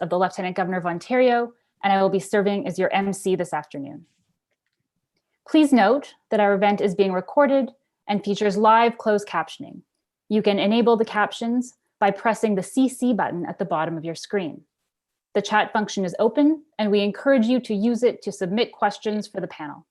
of the Lieutenant Governor of Ontario, and I will be serving as your MC this afternoon. Please note that our event is being recorded and features live closed captioning. You can enable the captions by pressing the CC button at the bottom of your screen. The chat function is open, and we encourage you to use it to submit questions for the panel.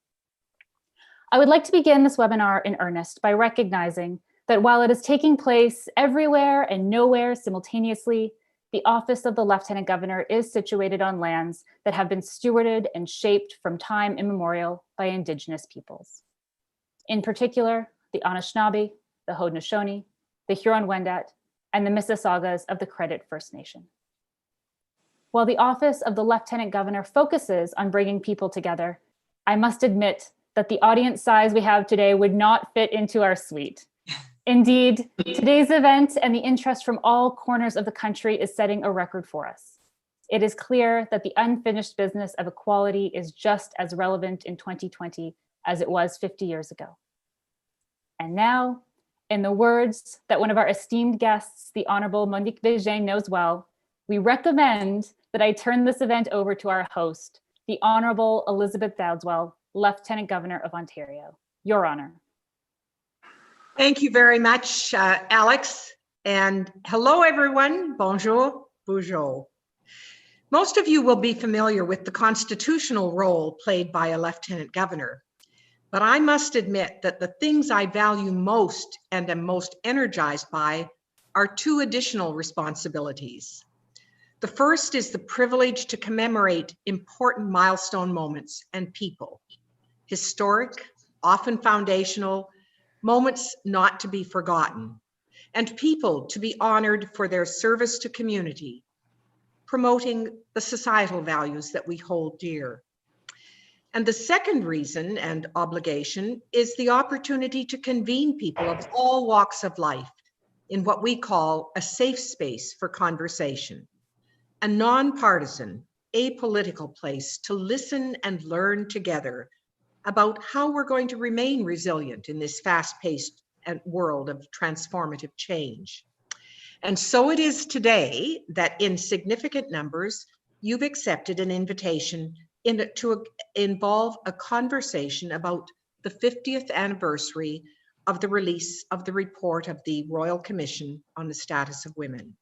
I would like to begin this webinar in earnest by recognizing that while it is taking place everywhere and nowhere simultaneously, the office of the Lieutenant Governor is situated on lands that have been stewarded and shaped from time immemorial by Indigenous peoples. In particular, the Anishinaabe, the Haudenosaunee, the Huron-Wendat, and the Mississaugas of the Credit First Nation. While the office of the Lieutenant Governor focuses on bringing people together, I must admit that the audience size we have today would not fit into our suite. Indeed, today's event and the interest from all corners of the country is setting a record for us. It is clear that the unfinished business of equality is just as relevant in 2020 as it was 50 years ago. And now, in the words that one of our esteemed guests, the Honorable Monique Végin, knows well, we recommend that I turn this event over to our host, the Honorable Elizabeth Dowdeswell, Lieutenant Governor of Ontario. Your Honor. Thank you very much, Alex. And hello, everyone. Bonjour, bonjour. Most of you will be familiar with the constitutional role played by a Lieutenant Governor. But I must admit that the things I value most and am most energized by are two additional responsibilities. The first is the privilege to commemorate important milestone moments and people. Historic, often foundational, moments not to be forgotten, and people to be honored for their service to community, promoting the societal values that we hold dear. And the second reason and obligation is the opportunity to convene people of all walks of life in what we call a safe space for conversation, a nonpartisan, apolitical place to listen and learn together about how we're going to remain resilient in this fast-paced world of transformative change. And so it is today that in significant numbers, you've accepted an invitation to involve a conversation about the 50th anniversary of the release of the report of the Royal Commission on the Status of Women.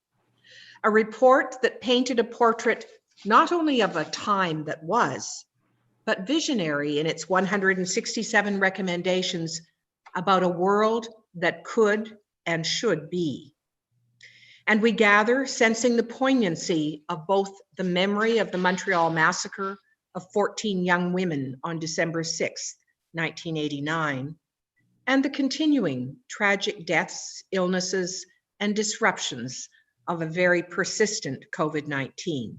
A report that painted a portrait not only of a time that was, but visionary in its 167 recommendations about a world that could and should be. And we gather sensing the poignancy of both the memory of the Montreal massacre of 14 young women on December 6, 1989, and the continuing tragic deaths, illnesses, and disruptions of a very persistent COVID-19.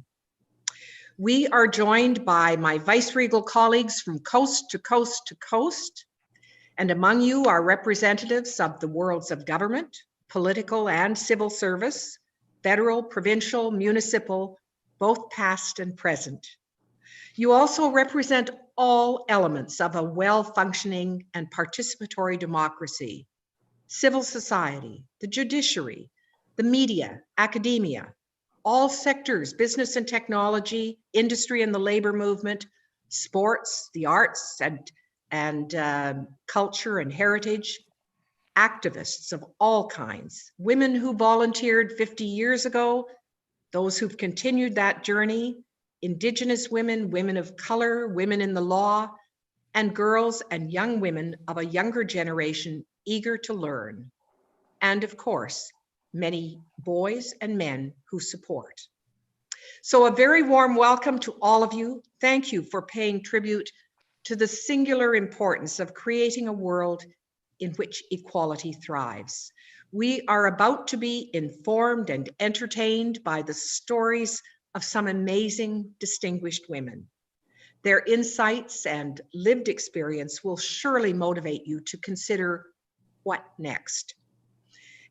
We are joined by my vice-regal colleagues from coast to coast to coast, and among you are representatives of the worlds of government, political and civil service, federal, provincial, municipal, both past and present. You also represent all elements of a well-functioning and participatory democracy, civil society, the judiciary, the media, academia, all sectors, business and technology, industry and the labor movement, sports, the arts and culture and heritage, activists of all kinds, women who volunteered 50 years ago, those who've continued that journey, Indigenous women, women of color, women in the law, and girls and young women of a younger generation eager to learn. And of course, many boys and men who support. So a very warm welcome to all of you. Thank you for paying tribute to the singular importance of creating a world in which equality thrives. We are about to be informed and entertained by the stories of some amazing, distinguished women. Their insights and lived experience will surely motivate you to consider what next.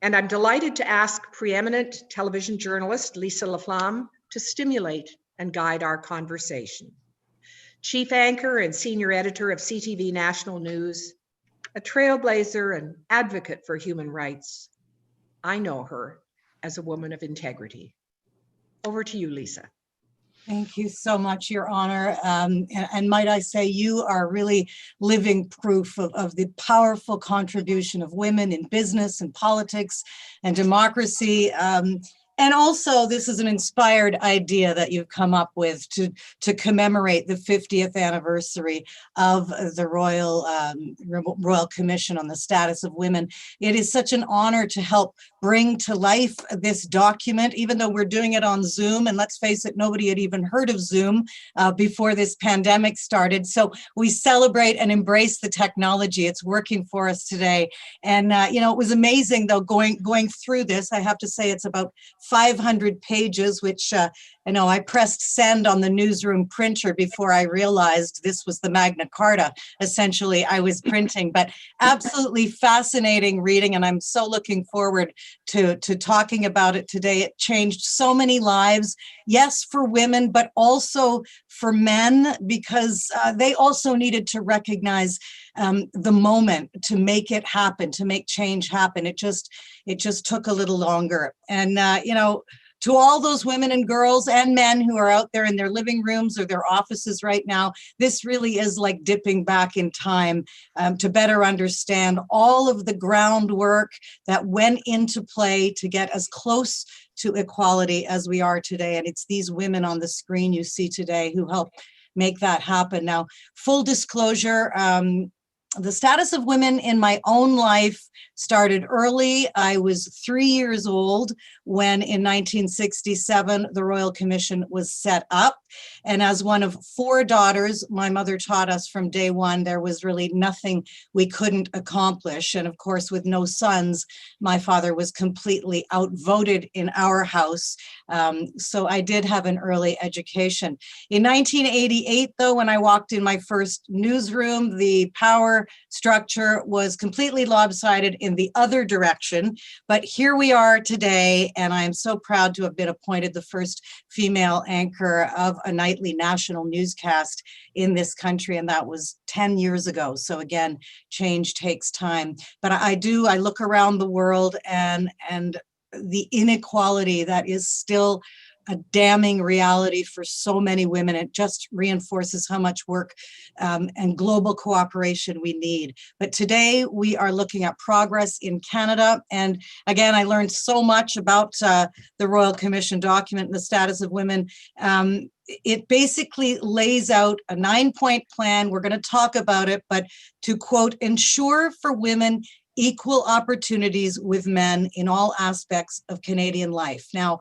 And I'm delighted to ask preeminent television journalist Lisa Laflamme to stimulate and guide our conversation. Chief anchor and senior editor of CTV National News, a trailblazer and advocate for human rights. I know her as a woman of integrity. Over to you, Lisa. Thank you so much, Your Honor. And might I say, you are really living proof of the powerful contribution of women in business and politics and democracy. And also, this is an inspired idea that you've come up with to commemorate the 50th anniversary of the Royal Commission on the Status of Women. It is such an honor to help bring to life this document, even though we're doing it on Zoom. And let's face it, nobody had even heard of Zoom before this pandemic started. So we celebrate and embrace the technology. It's working for us today. And, it was amazing, though, going through this. I have to say it's about 500 pages, which I pressed send on the newsroom printer before I realized this was the Magna Carta, essentially, I was printing. But absolutely fascinating reading, and I'm so looking forward to talking about it today. It changed so many lives, yes, for women, but also for men, because they also needed to recognize the moment to make it happen, to make change happen. It just took a little longer. And, to all those women and girls and men who are out there in their living rooms or their offices right now, this really is like dipping back in time to better understand all of the groundwork that went into play to get as close to equality as we are today. And it's these women on the screen you see today who help make that happen. Now, full disclosure, the status of women in my own life started early. I was 3 years old when in 1967, the Royal Commission was set up. And as one of 4 daughters, my mother taught us from day one, there was really nothing we couldn't accomplish. And of course, with no sons, my father was completely outvoted in our house. So I did have an early education. In 1988, though, when I walked in my first newsroom, the power structure was completely lopsided in the other direction. But here we are today, and I'm so proud to have been appointed the first female anchor of a nightly national newscast in this country, and that was 10 years ago. So again, change takes time. But I look around the world and the inequality that is still a damning reality for so many women. It just reinforces how much work and global cooperation we need. But today we are looking at progress in Canada. And again, I learned so much about the Royal Commission document and the status of women. It basically lays out a 9-point plan. We're going to talk about it, but to quote, ensure for women equal opportunities with men in all aspects of Canadian life. Now,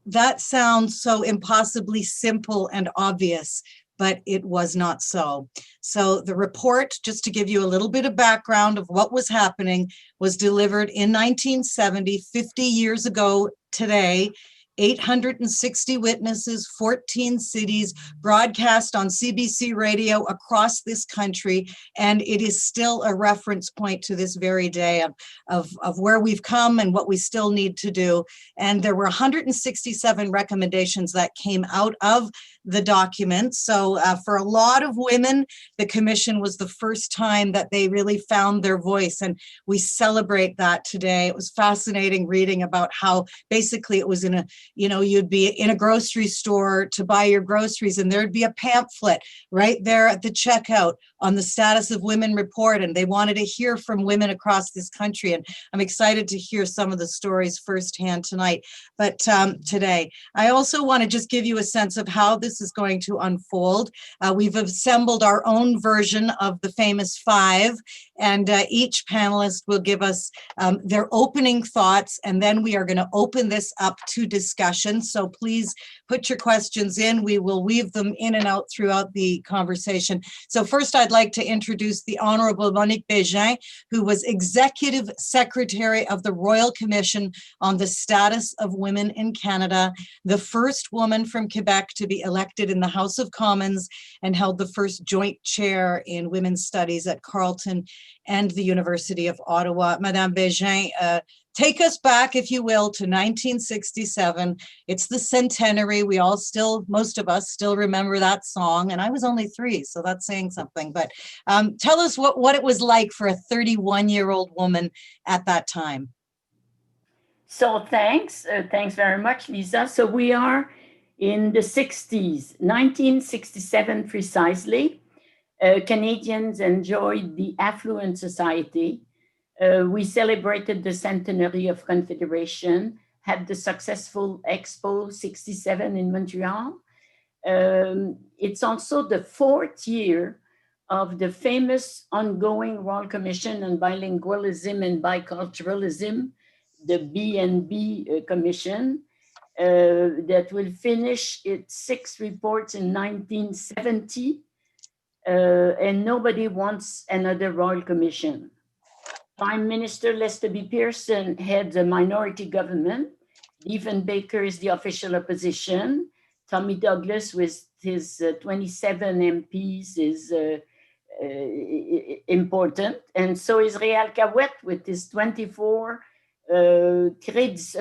that sounds so impossibly simple and obvious, but it was not so. So the report, just to give you a little bit of background of what was happening, was delivered in 1970, 50 years ago today. 860 witnesses, 14 cities, broadcast on CBC radio across this country. And it is still a reference point to this very day of where we've come and what we still need to do. And there were 167 recommendations that came out of the document. So for a lot of women, the commission was the first time that they really found their voice. And we celebrate that today. It was fascinating reading about how basically it was in a, you'd be in a grocery store to buy your groceries, and there'd be a pamphlet right there at the checkout on the status of women report. And they wanted to hear from women across this country. And I'm excited to hear some of the stories firsthand tonight. But today, I also want to just give you a sense of how this is going to unfold. We've assembled our own version of the famous 5, and each panelist will give us their opening thoughts, and then we are going to open this up to discussion. So please put your questions in. We will weave them in and out throughout the conversation. So first, I'd like to introduce the Honorable Monique Bégin, who was Executive Secretary of the Royal Commission on the Status of Women in Canada, the first woman from Quebec to be elected in the House of Commons, and held the first joint chair in women's studies at Carleton and the University of Ottawa. Madame Bégin, take us back, if you will, to 1967. It's the centenary. We all still, most of us still remember that song. And I was only 3, so that's saying something. But tell us what it was like for a 31-year-old woman at that time. So thanks very much, Lisa. So we are In the 60s, 1967 precisely, Canadians enjoyed the affluent society. We celebrated the centenary of Confederation, had the successful Expo 67 in Montreal. It's also the 4th year of the famous ongoing Royal Commission on Bilingualism and Biculturalism, the B&B Commission, that will finish its 6 reports in 1970, and nobody wants another Royal Commission. Prime Minister Lester B. Pearson heads a minority government. Diefenbaker is the official opposition. Tommy Douglas with his 27 MPs is important, and so is Réal Cahouette with his 24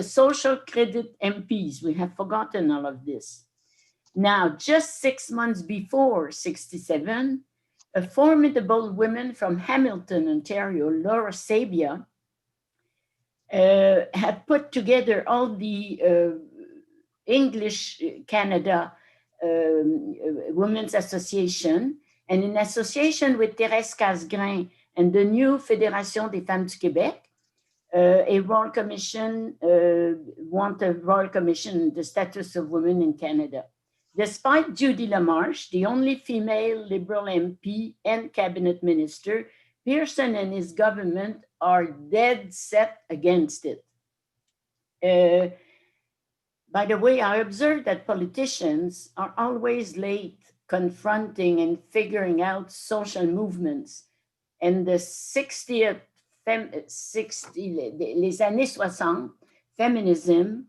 social credit MPs. We have forgotten all of this. Now, just 6 months before 67, a formidable woman from Hamilton, Ontario, Laura Sabia, had put together all the English Canada Women's Association, and in association with Thérèse Casgrain and the new Fédération des Femmes du Québec, a Royal Commission, want a Royal Commission on the status of women in Canada. Despite Judy LaMarche, the only female Liberal MP and cabinet minister, Pearson and his government are dead set against it. By the way, I observed that politicians are always late confronting and figuring out social movements. And the 60th, les années 60, feminism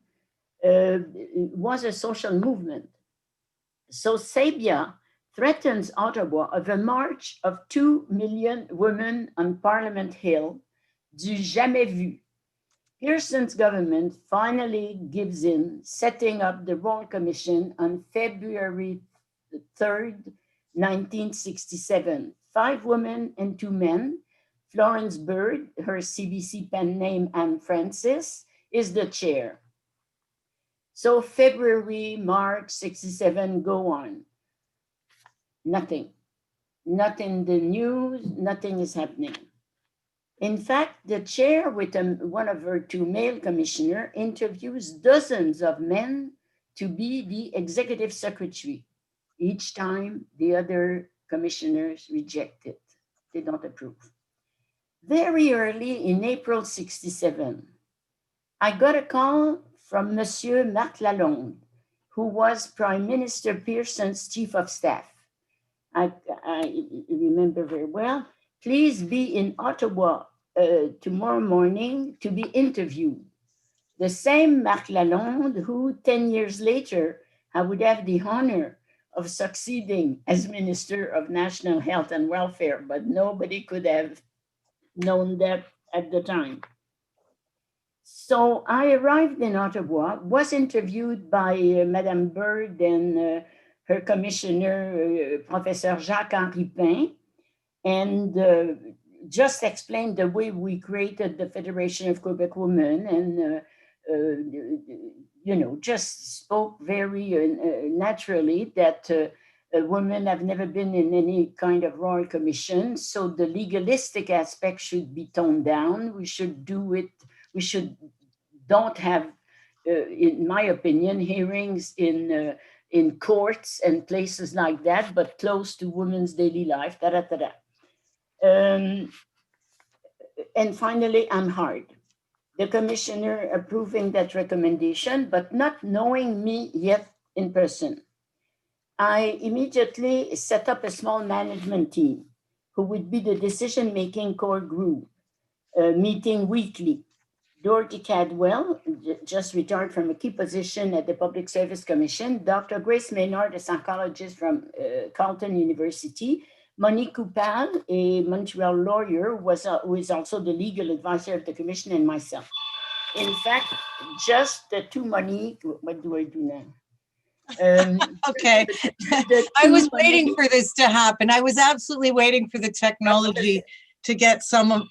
was a social movement. So Sabia threatens Ottawa of a march of 2 million women on Parliament Hill, du jamais vu. Pearson's government finally gives in, setting up the Royal Commission on February 3rd, 1967. 5 women and 2 men. Florence Bird, her CBC pen name Anne Francis, is the chair. So February, March 67 go on. Nothing. Not in the news, nothing is happening. In fact, the chair with one of her 2 male commissioners interviews dozens of men to be the executive secretary. Each time the other commissioners reject it. They don't approve. Very early in April 67, I got a call from Monsieur Marc Lalonde, who was Prime Minister Pearson's chief of staff. I remember very well. Please be in Ottawa tomorrow morning to be interviewed. The same Marc Lalonde who 10 years later, I would have the honor of succeeding as Minister of National Health and Welfare, but nobody could have known that at the time. So I arrived in Ottawa, was interviewed by Madame Bird and her commissioner, Professor Jacques-Henri Pain, and just explained the way we created the Federation of Quebec Women, and just spoke very naturally that women have never been in any kind of royal commission, so the legalistic aspect should be toned down. We should do it. We don't have, in my opinion, hearings in courts and places like that, but close to women's daily life. And finally, I'm hard. The commissioner approving that recommendation, but not knowing me yet in person. I immediately set up a small management team who would be the decision-making core group, meeting weekly. Dorothy Cadwell, just retired from a key position at the Public Service Commission. Dr. Grace Maynard, a psychologist from Carleton University. Monique Coupal, a Montreal lawyer, who is also the legal advisor of the commission, and myself. In fact, just the 2 Monique, what do I do now? Okay. I was waiting for this to happen. I was absolutely waiting for the technology to get someone.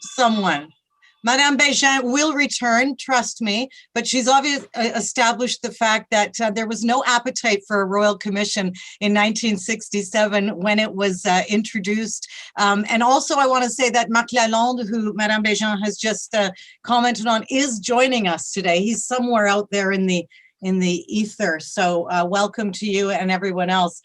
Madame Bégin will return, trust me, but she's obviously established the fact that there was no appetite for a royal commission in 1967 when it was introduced. And also I want to say that Marc Lalonde, who Madame Bégin has just commented on, is joining us today. He's somewhere out there in the ether. So welcome to you and everyone else.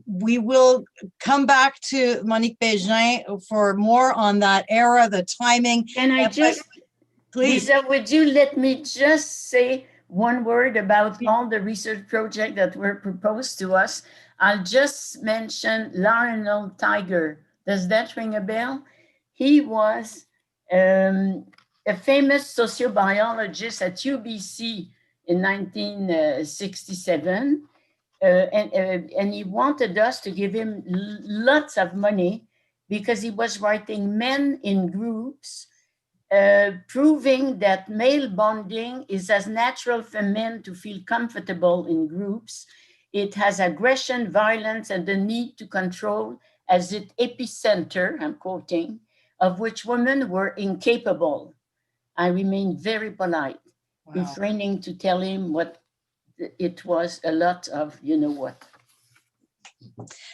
We will come back to Monique Bégin for more on that era, the timing. Can I just, please, Lisa, would you let me just say one word about all the research projects that were proposed to us? I'll just mention Lionel Tiger. Does that ring a bell? He was a famous sociobiologist at UBC in 1967, and he wanted us to give him lots of money because he was writing Men in Groups, proving that male bonding is as natural for men to feel comfortable in groups. It has aggression, violence, and the need to control as its epicenter, I'm quoting, of which women were incapable. I remained very polite, refraining to tell him what it was, a lot of you know what.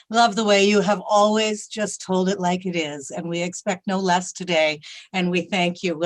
Love the way you have always just told it like it is, and we expect no less today, and we thank you.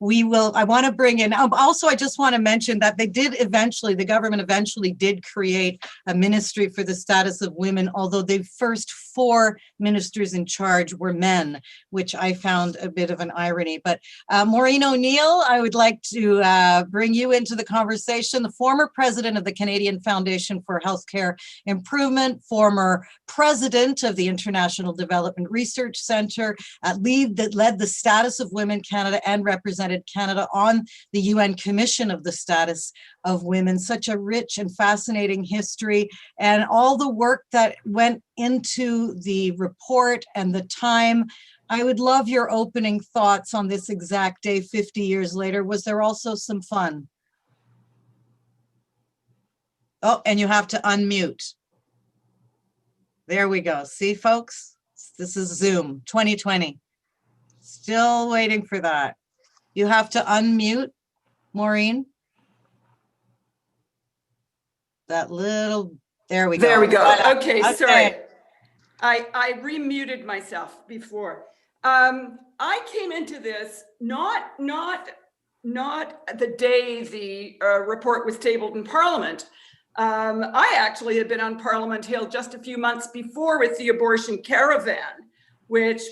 We will, I want to bring in, also I just want to mention that the government eventually did create a ministry for the status of women, although the first 4 ministers in charge were men, which I found a bit of an irony. But Maureen O'Neill, I would like to bring you into the conversation, the former president of the Canadian Foundation for Healthcare Improvement, former president of the International Development Research Center, that led the Status of Women Canada and represented Canada on the UN Commission of the Status of Women. Such a rich and fascinating history, and all the work that went into the report and the time. I would love your opening thoughts on this exact day 50 years later. Was there also some fun? Oh, and you have to unmute. There we go. See, folks, this is Zoom 2020. Still waiting for that. You have to unmute, Maureen. That little, there we go. There we go. Voilà. Okay, sorry. I remuted myself before. I came into this not the day the report was tabled in Parliament. I actually had been on Parliament Hill just a few months before with the abortion caravan,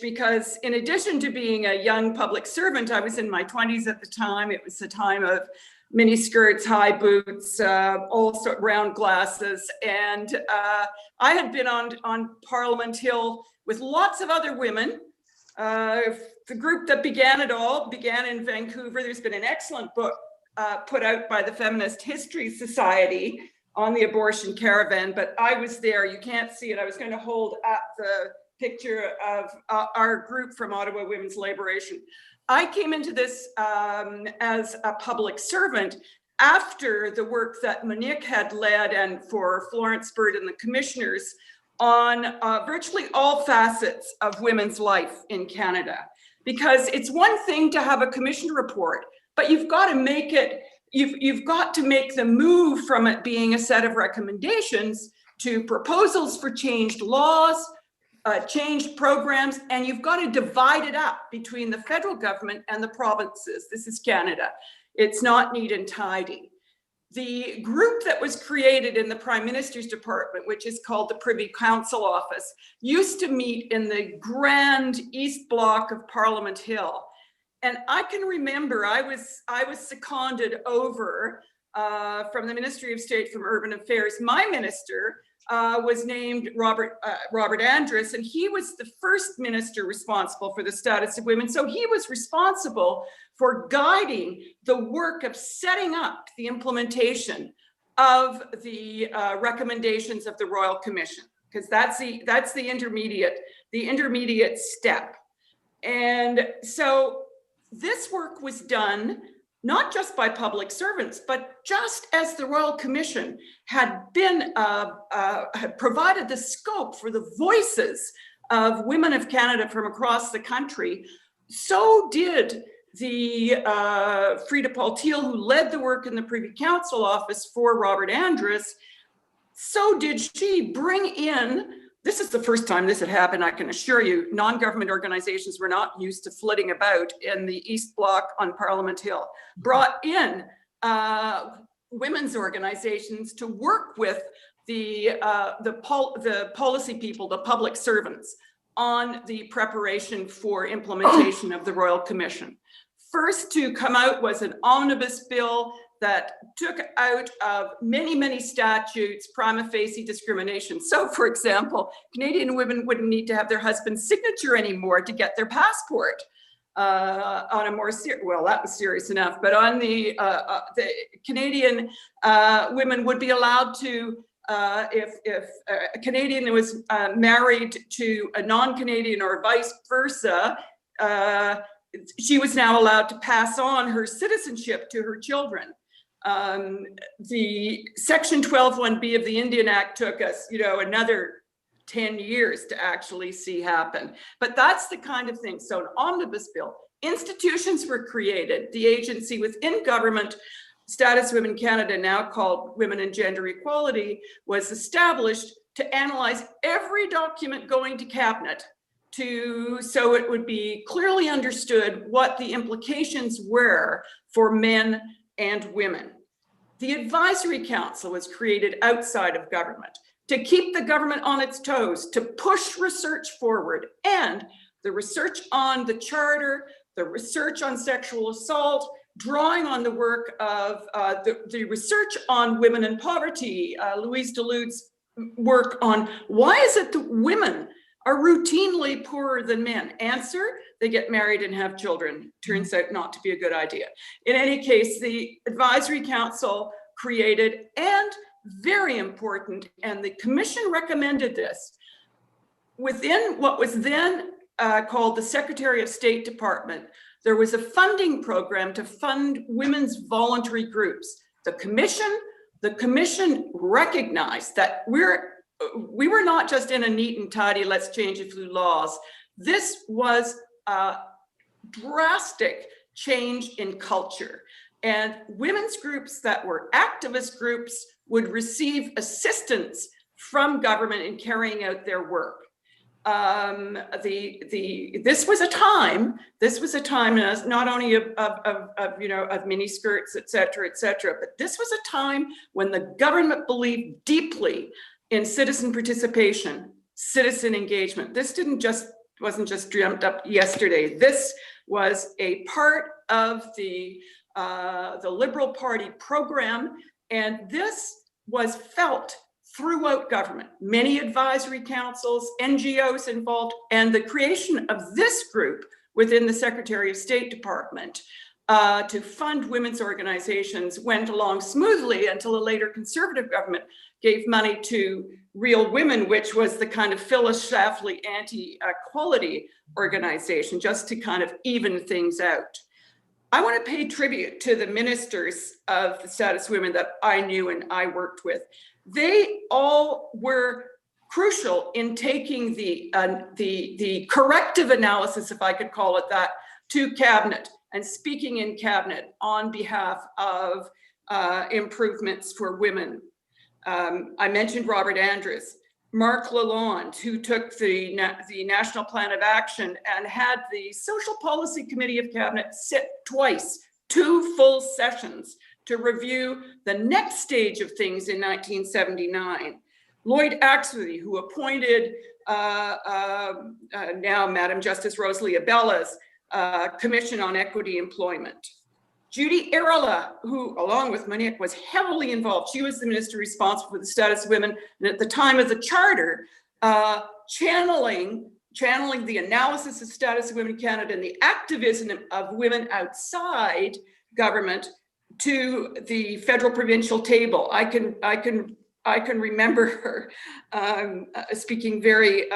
because in addition to being a young public servant, I was in my 20s at the time. It was the time of mini skirts, high boots, also round glasses. And I had been on Parliament Hill with lots of other women. The group that began it all began in Vancouver. There's been an excellent book put out by the Feminist History Society on the abortion caravan, but I was there. You can't see it. I was going to hold up the picture of our group from Ottawa Women's Liberation. I came into this as a public servant after the work that Monique had led and for Florence Bird and the commissioners on virtually all facets of women's life in Canada. Because it's one thing to have a commission report, but you've got to make it, you've got to make the move from it being a set of recommendations to proposals for changed laws, changed programs, and you've got to divide it up between the federal government and the provinces. This is Canada. It's not neat and tidy. The group that was created in the Prime Minister's Department, which is called the Privy Council Office, used to meet in the grand East Block of Parliament Hill. And I can remember I was seconded over from the Ministry of State from Urban Affairs. My minister was named Robert Andrus, and he was the first minister responsible for the status of women. So he was responsible for guiding the work of setting up the implementation of the recommendations of the Royal Commission, because that's the intermediate step. And so this work was done not just by public servants, but just as the Royal Commission had been had provided the scope for the voices of women of Canada from across the country, so did Frida Paul Thiel, who led the work in the Privy Council office for Robert Andrus, so did she bring in, this is the first time this had happened, I can assure you, non-government organizations were not used to flitting about in the East Bloc on Parliament Hill, brought in women's organizations to work with the policy people, the public servants, on the preparation for implementation of the Royal Commission. First to come out was an omnibus bill that took out of many, many statutes prima facie discrimination. So, for example, Canadian women wouldn't need to have their husband's signature anymore to get their passport. On a more well, that was serious enough, but on the Canadian women would be allowed to, if a Canadian was married to a non-Canadian or vice versa, she was now allowed to pass on her citizenship to her children. The Section 12(1)B of the Indian Act took us, another 10 years to actually see happen. But that's the kind of thing. So an omnibus bill, institutions were created. The agency within government, Status Women Canada, now called Women and Gender Equality, was established to analyze every document going to cabinet so it would be clearly understood what the implications were for men and women. The Advisory Council was created outside of government to keep the government on its toes, to push research forward, and the research on the Charter, the research on sexual assault, drawing on the work of the research on women in poverty, Louise Delude's work on why is it that women are routinely poorer than men? Answer, they get married and have children. Turns out not to be a good idea. In any case, the Advisory Council created, and very important, and the commission recommended this, within what was then called the Secretary of State Department, there was a funding program to fund women's voluntary groups. The commission recognized that we were not just in a neat and tidy, let's change a few laws. This was a drastic change in culture. And women's groups that were activist groups would receive assistance from government in carrying out their work. This was a time not only of mini skirts, et cetera, but this was a time when the government believed deeply in citizen participation, citizen engagement. This wasn't just dreamt up yesterday. This was a part of the Liberal Party program, and this was felt throughout government. Many advisory councils, NGOs involved, and the creation of this group within the Secretary of State Department to fund women's organizations went along smoothly until a later Conservative government gave money to Real Women, which was the kind of Phyllis Schlafly anti-equality organization, just to kind of even things out. I want to pay tribute to the ministers of the Status Women that I knew and I worked with. They all were crucial in taking the corrective analysis, if I could call it that, to cabinet and speaking in cabinet on behalf of improvements for women. I mentioned Robert Andrus, Mark Lalonde, who took the National Plan of Action and had the Social Policy Committee of Cabinet sit twice, 2 full sessions, to review the next stage of things in 1979. Lloyd Axworthy, who appointed now Madam Justice Rosalie Abella's Commission on Equity Employment. Judy Erola, who, along with Monique, was heavily involved. She was the minister responsible for the status of women, and at the time of the Charter, channeling the analysis of status of women in Canada and the activism of women outside government to the federal provincial table. I can remember her speaking very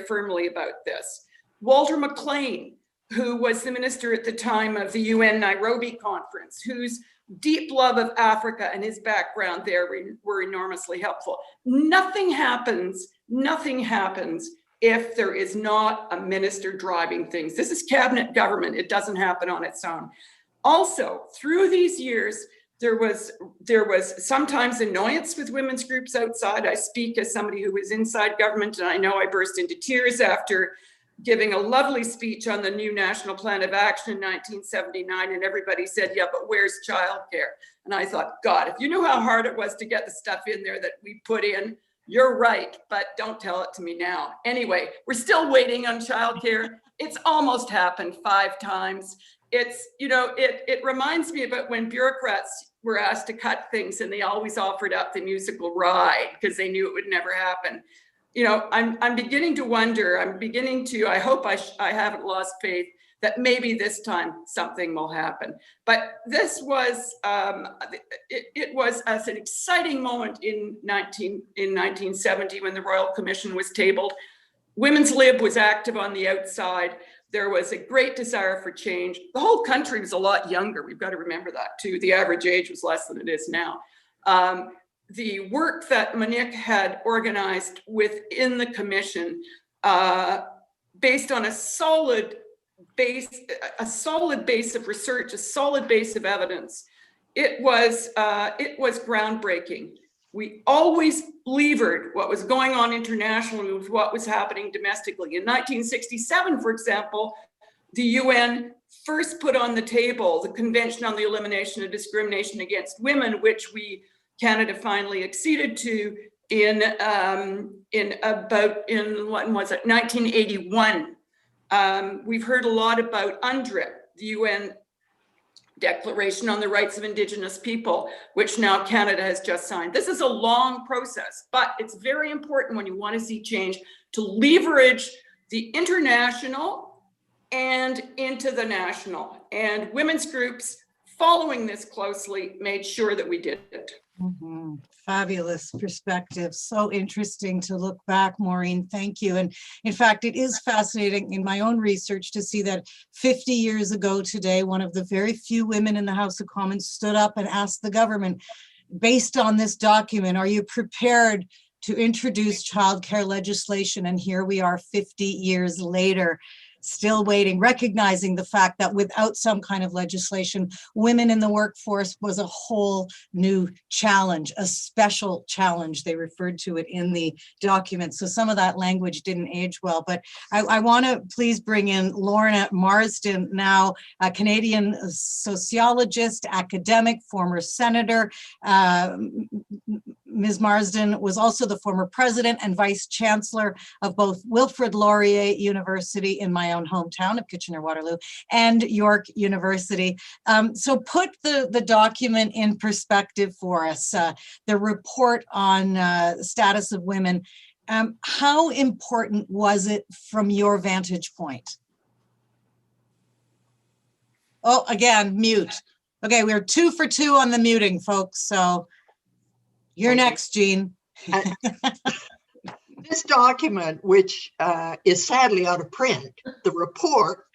firmly about this. Walter McLean, who was the minister at the time of the UN Nairobi conference, whose deep love of Africa and his background there were enormously helpful. Nothing happens if there is not a minister driving things. This is cabinet government. It doesn't happen on its own. Also, through these years, there was sometimes annoyance with women's groups outside. I speak as somebody who was inside government, and I know I burst into tears after giving a lovely speech on the new National Plan of Action in 1979, and everybody said, yeah, but where's childcare? And I thought, God, if you knew how hard it was to get the stuff in there that we put in, you're right, but don't tell it to me now. Anyway, we're still waiting on childcare. It's almost happened 5 times. It's, you know, it reminds me about when bureaucrats were asked to cut things and they always offered up the musical ride because they knew it would never happen. You know, I'm beginning to wonder, I hope I haven't lost faith that maybe this time something will happen. But this was, it was as an exciting moment in 1970 when the Royal Commission was tabled. Women's Lib was active on the outside. There was a great desire for change. The whole country was a lot younger. We've got to remember that too. The average age was less than it is now. The work that Monique had organized within the commission, based on a solid base of research, a solid base of evidence, it was groundbreaking. We always levered what was going on internationally with what was happening domestically. In 1967, for example, the UN first put on the table the Convention on the Elimination of Discrimination Against Women, which Canada finally acceded to in 1981. We've heard a lot about UNDRIP, the UN Declaration on the Rights of Indigenous People, which now Canada has just signed. This is a long process, but it's very important when you want to see change to leverage the international and into the national. And women's groups following this closely made sure that we did it. Mm-hmm. Fabulous perspective. So interesting to look back, Maureen. Thank you. And in fact, it is fascinating in my own research to see that 50 years ago today, one of the very few women in the House of Commons stood up and asked the government, based on this document, are you prepared to introduce childcare legislation? And here we are 50 years later, still waiting, recognizing the fact that without some kind of legislation, women in the workforce was a whole new challenge, a special challenge. They referred to it in the document. So some of that language didn't age well, but I want to please bring in Lorna Marsden now, a Canadian sociologist, academic, former senator. Ms. Marsden was also the former president and vice chancellor of both Wilfrid Laurier University in my own hometown of Kitchener-Waterloo and York University. So put the document in perspective for us, the report on the status of women. How important was it from your vantage point? Oh, again, mute. Okay, we're 2 for 2 on the muting, folks, so you're next, Jean. This document, which is sadly out of print, the report,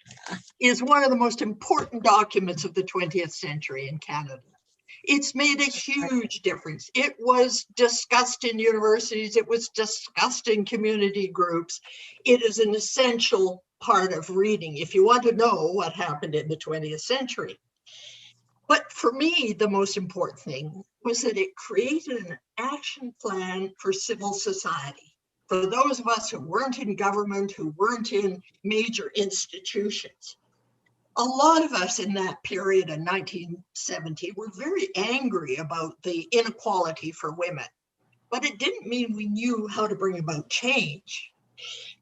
is one of the most important documents of the 20th century in Canada. It's made a huge difference. It was discussed in universities. It was discussed in community groups. It is an essential part of reading if you want to know what happened in the 20th century. But for me, the most important thing was that it created an action plan for civil society. For those of us who weren't in government, who weren't in major institutions. A lot of us in that period in 1970 were very angry about the inequality for women, but it didn't mean we knew how to bring about change.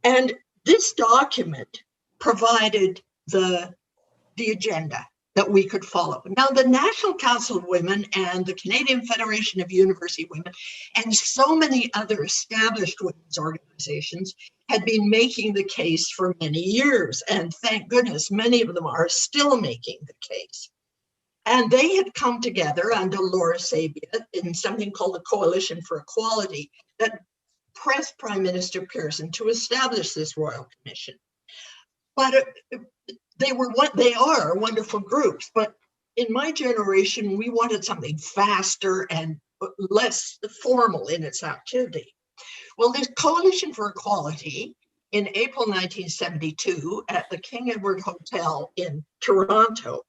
And this document provided the agenda that we could follow. Now, the National Council of Women and the Canadian Federation of University Women and so many other established women's organizations had been making the case for many years. And thank goodness, many of them are still making the case. And they had come together under Laura Sabia in something called the Coalition for Equality that pressed Prime Minister Pearson to establish this Royal Commission. But they are wonderful groups, but in my generation, we wanted something faster and less formal in its activity. Well, this Coalition for Equality in April 1972 at the King Edward Hotel in Toronto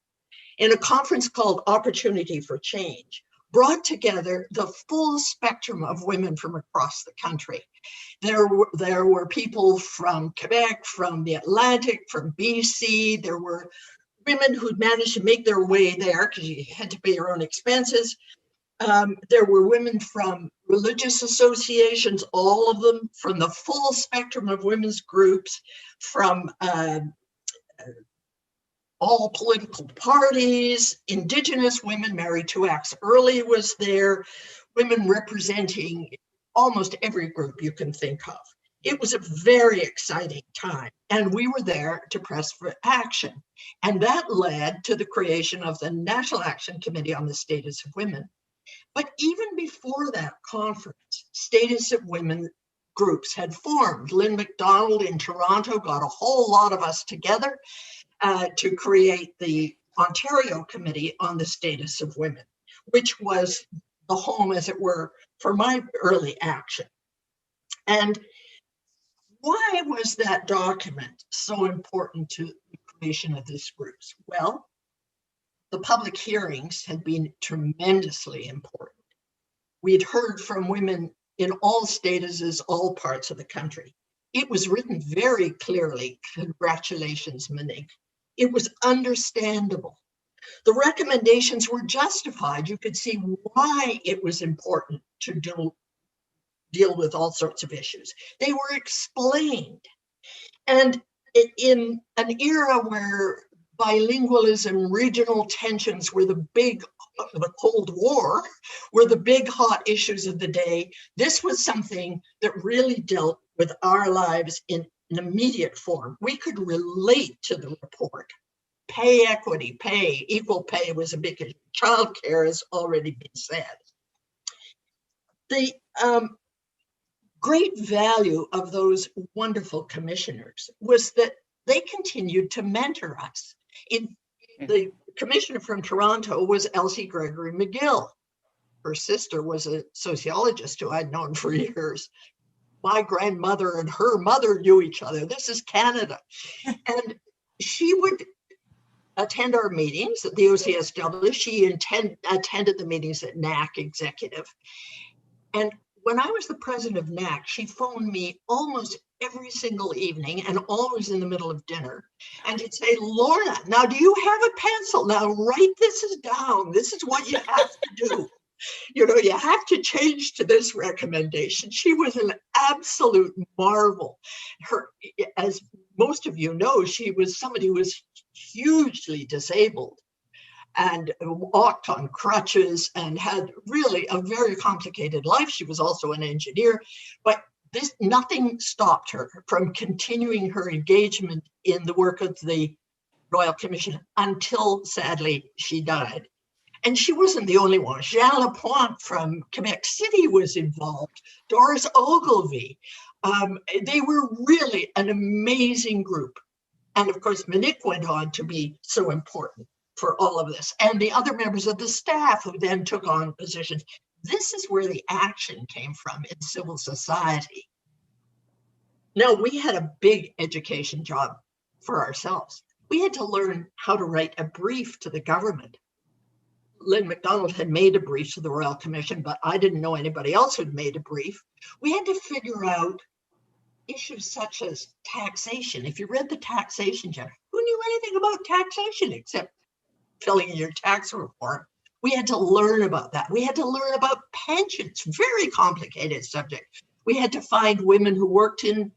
in a conference called Opportunity for Change, brought together the full spectrum of women from across the country. There were people from Quebec, from the Atlantic, from BC. There were women who'd managed to make their way there because you had to pay your own expenses. There were women from religious associations, all of them, from the full spectrum of women's groups, from all political parties. Indigenous women, Mary Tuax Early was there, women representing almost every group you can think of. It was a very exciting time, and we were there to press for action. And that led to the creation of the National Action Committee on the Status of Women. But even before that conference, Status of Women groups had formed. Lynn McDonald in Toronto got a whole lot of us together to create the Ontario Committee on the Status of Women, which was the home, as it were, for my early action. And why was that document so important to the creation of these groups? Well, the public hearings had been tremendously important. We'd heard from women in all statuses, all parts of the country. It was written very clearly, congratulations, Monique. It was understandable. The recommendations were justified. You could see why it was important to deal with all sorts of issues. They were explained. And in an era where bilingualism, regional tensions were the Cold War, were the big hot issues of the day, this was something that really dealt with our lives in an immediate form. We could relate to the report. Pay equity, equal pay was a big issue. Childcare has already been said. The great value of those wonderful commissioners was that they continued to mentor us. The commissioner from Toronto was Elsie Gregory McGill. Her sister was a sociologist who I'd known for years. My grandmother and her mother knew each other. This is Canada. And she would attend our meetings at the OCSW. She attended the meetings at NAC Executive. And when I was the president of NAC, she phoned me almost every single evening and always in the middle of dinner. And she'd say, Lorna, now do you have a pencil? Now write this down. This is what you have to do. You know, you have to change to this recommendation. She was an absolute marvel. As most of you know, she was somebody who was hugely disabled and walked on crutches and had really a very complicated life. She was also an engineer, but nothing stopped her from continuing her engagement in the work of the Royal Commission until, sadly, she died. And she wasn't the only one. Jean Lapointe from Quebec City was involved, Doris Ogilvie. They were really an amazing group. And of course, Monique went on to be so important for all of this. And the other members of the staff who then took on positions. This is where the action came from in civil society. Now, we had a big education job for ourselves. We had to learn how to write a brief to the government. Lynn McDonald had made a brief to the Royal Commission, but I didn't know anybody else who'd made a brief. We had to figure out issues such as taxation. If you read the taxation chapter, who knew anything about taxation except filling in your tax report? We had to learn about that. We had to learn about pensions, very complicated subject. We had to find women who worked in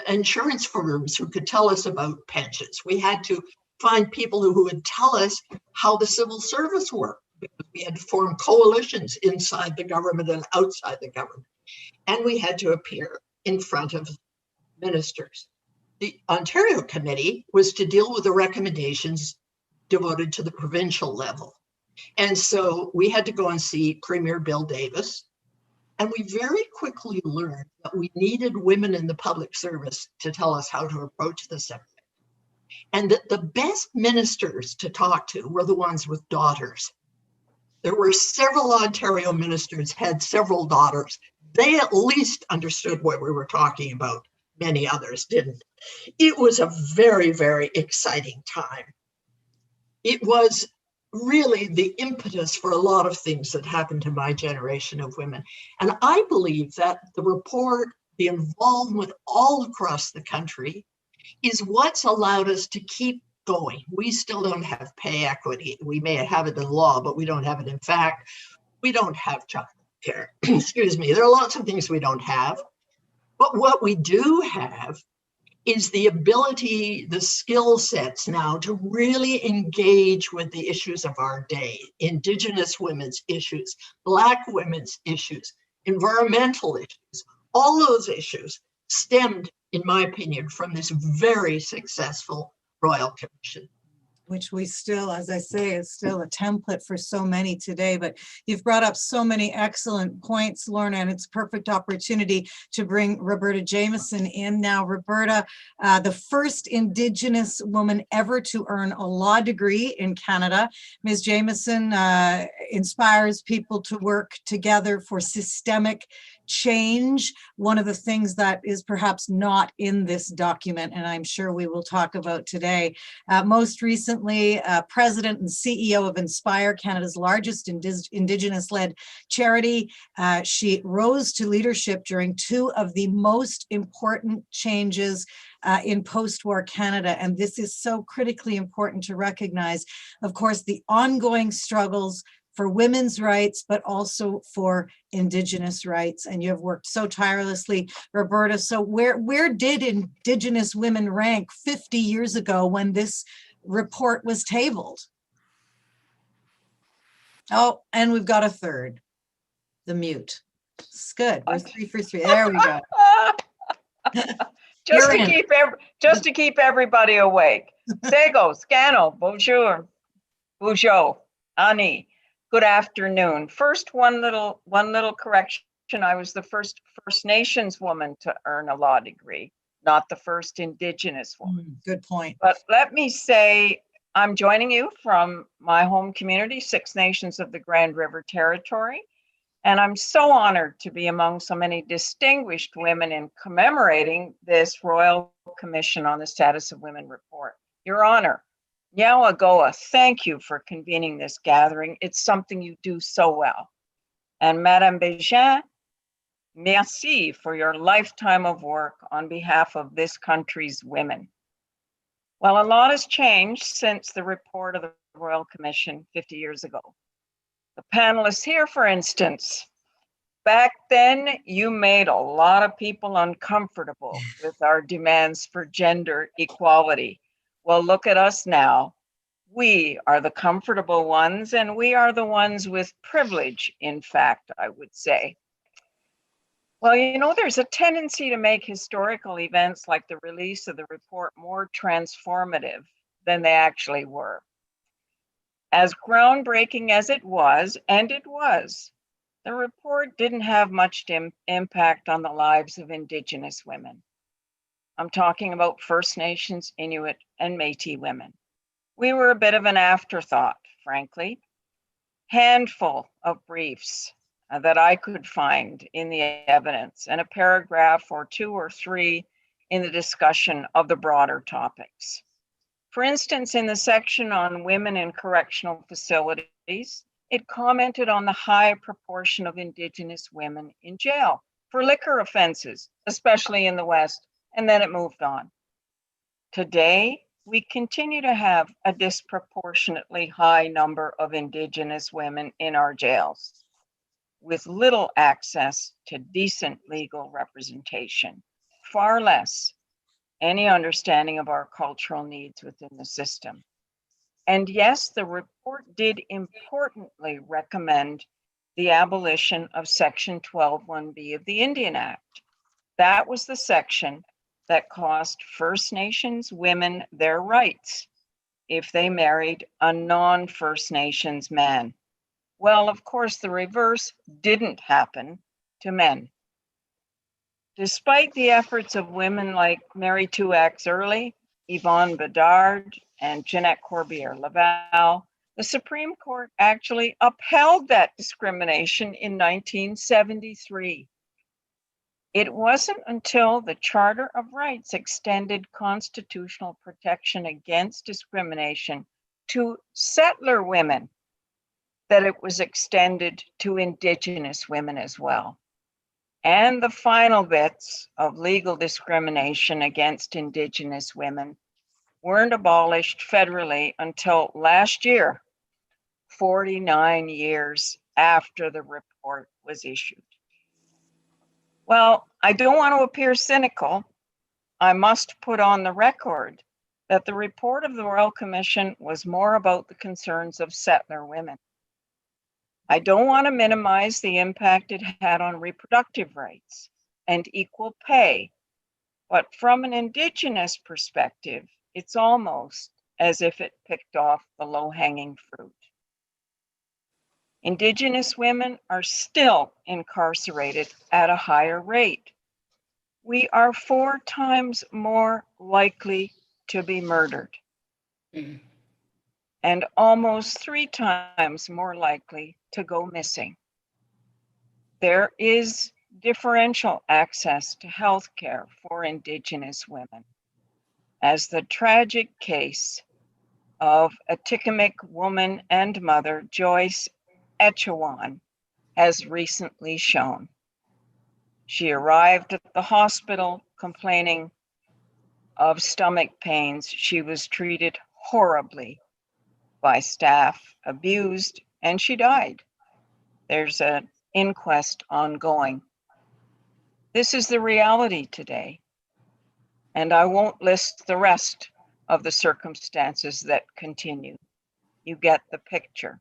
insurance firms who could tell us about pensions. We had to find people who would tell us how the civil service worked. We had to form coalitions inside the government and outside the government. And we had to appear in front of ministers. The Ontario Committee was to deal with the recommendations devoted to the provincial level. And so we had to go and see Premier Bill Davis. And we very quickly learned that we needed women in the public service to tell us how to approach the subject. And that the best ministers to talk to were the ones with daughters. There were several Ontario ministers had several daughters. They at least understood what we were talking about. many others didn't. It was a very, very exciting time. It was really the impetus for a lot of things that happened to my generation of women. And I believe that the report, the involvement all across the country, is what's allowed us to keep going. We still don't have pay equity. We may have it in law, but we don't have it in fact. We don't have child care. Excuse me. There are lots of things we don't have. But what we do have is the ability, the skill sets now to really engage with the issues of our day, Indigenous women's issues, Black women's issues, environmental issues. All those issues stemmed, in my opinion, from this very successful Royal Commission. Which we still, as I say, is still a template for so many today. But you've brought up so many excellent points, Lorna, and it's a perfect opportunity to bring Roberta Jamieson in now. Roberta, the first Indigenous woman ever to earn a law degree in Canada. Ms. Jamieson inspires people to work together for systemic change. One of the things that is perhaps not in this document, and I'm sure we will talk about today. Most recently, President and CEO of Inspire, Canada's largest Indigenous-led charity. She rose to leadership during two of the most important changes in post-war Canada. And this is so critically important to recognize, of course, the ongoing struggles for women's rights, but also for Indigenous rights. And you have worked so tirelessly, Roberta. So where did Indigenous women rank 50 years ago when this report was tabled? Oh, and we've got a third, the mute. It's good. We're 3 for 3. There we go. Just to keep everybody awake. Sego, Scano, bonjour, bonjour, Ani. Good afternoon. First, one little correction. I was the first First Nations woman to earn a law degree, not the first Indigenous woman. Good point. But let me say, I'm joining you from my home community, Six Nations of the Grand River Territory. And I'm so honored to be among so many distinguished women in commemorating this Royal Commission on the Status of Women report. Your Honor, Nyawagoa, thank you for convening this gathering. It's something you do so well. And Madame Bégin, merci for your lifetime of work on behalf of this country's women. Well, a lot has changed since the report of the Royal Commission 50 years ago. The panelists here, for instance, back then you made a lot of people uncomfortable with our demands for gender equality. Well, look at us now. We are the comfortable ones, and we are the ones with privilege, in fact, I would say. Well, you know, there's a tendency to make historical events like the release of the report more transformative than they actually were. As groundbreaking as it was, and it was, the report didn't have much impact on the lives of Indigenous women. I'm talking about First Nations, Inuit, and Métis women. We were a bit of an afterthought, frankly. Handful of briefs that I could find in the evidence, and a paragraph or 2 or 3 in the discussion of the broader topics. For instance, in the section on women in correctional facilities, it commented on the high proportion of Indigenous women in jail for liquor offenses, especially in the West, and then it moved on. Today, we continue to have a disproportionately high number of Indigenous women in our jails, with little access to decent legal representation, far less any understanding of our cultural needs within the system. And yes, the report did importantly recommend the abolition of Section 12(1)(b) of the Indian Act. That was the section that cost First Nations women their rights if they married a non-First Nations man. Well, of course, the reverse didn't happen to men. Despite the efforts of women like Mary Tuax Early, Yvonne Bedard, and Jeanette Corbière-Laval, the Supreme Court actually upheld that discrimination in 1973. It wasn't until the Charter of Rights extended constitutional protection against discrimination to settler women that it was extended to Indigenous women as well. And the final bits of legal discrimination against Indigenous women weren't abolished federally until last year, 49 years after the report was issued. Well, I don't want to appear cynical. I must put on the record that the report of the Royal Commission was more about the concerns of settler women. I don't want to minimize the impact it had on reproductive rights and equal pay, but from an Indigenous perspective, it's almost as if it picked off the low-hanging fruit. Indigenous women are still incarcerated at a higher rate. We are 4 times more likely to be murdered and almost 3 times more likely to go missing. There is differential access to health care for Indigenous women, as the tragic case of Atikamekw woman and mother Joyce Echewan has recently shown. She arrived at the hospital complaining of stomach pains. She was treated horribly by staff, abused, and she died. There's an inquest ongoing. This is the reality today, and I won't list the rest of the circumstances that continue. You get the picture.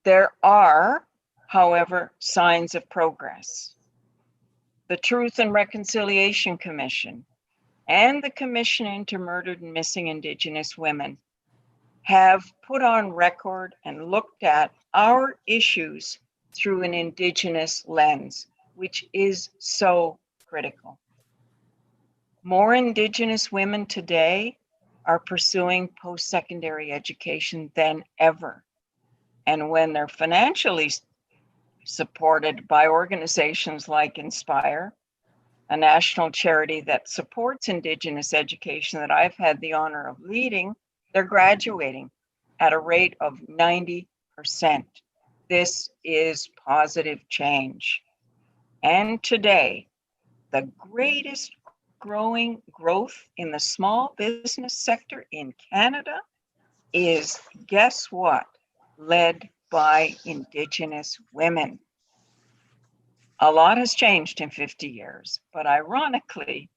There are, however, signs of progress. The Truth and Reconciliation Commission and the Commission into Murdered and Missing Indigenous Women have put on record and looked at our issues through an Indigenous lens, which is so critical. More Indigenous women today are pursuing post-secondary education than ever. And when they're financially supported by organizations like Inspire, a national charity that supports Indigenous education that I've had the honor of leading, they're graduating at a rate of 90%. This is positive change. And today, the greatest growth in the small business sector in Canada is, guess what? Led by Indigenous women. A lot has changed in 50 years, but ironically,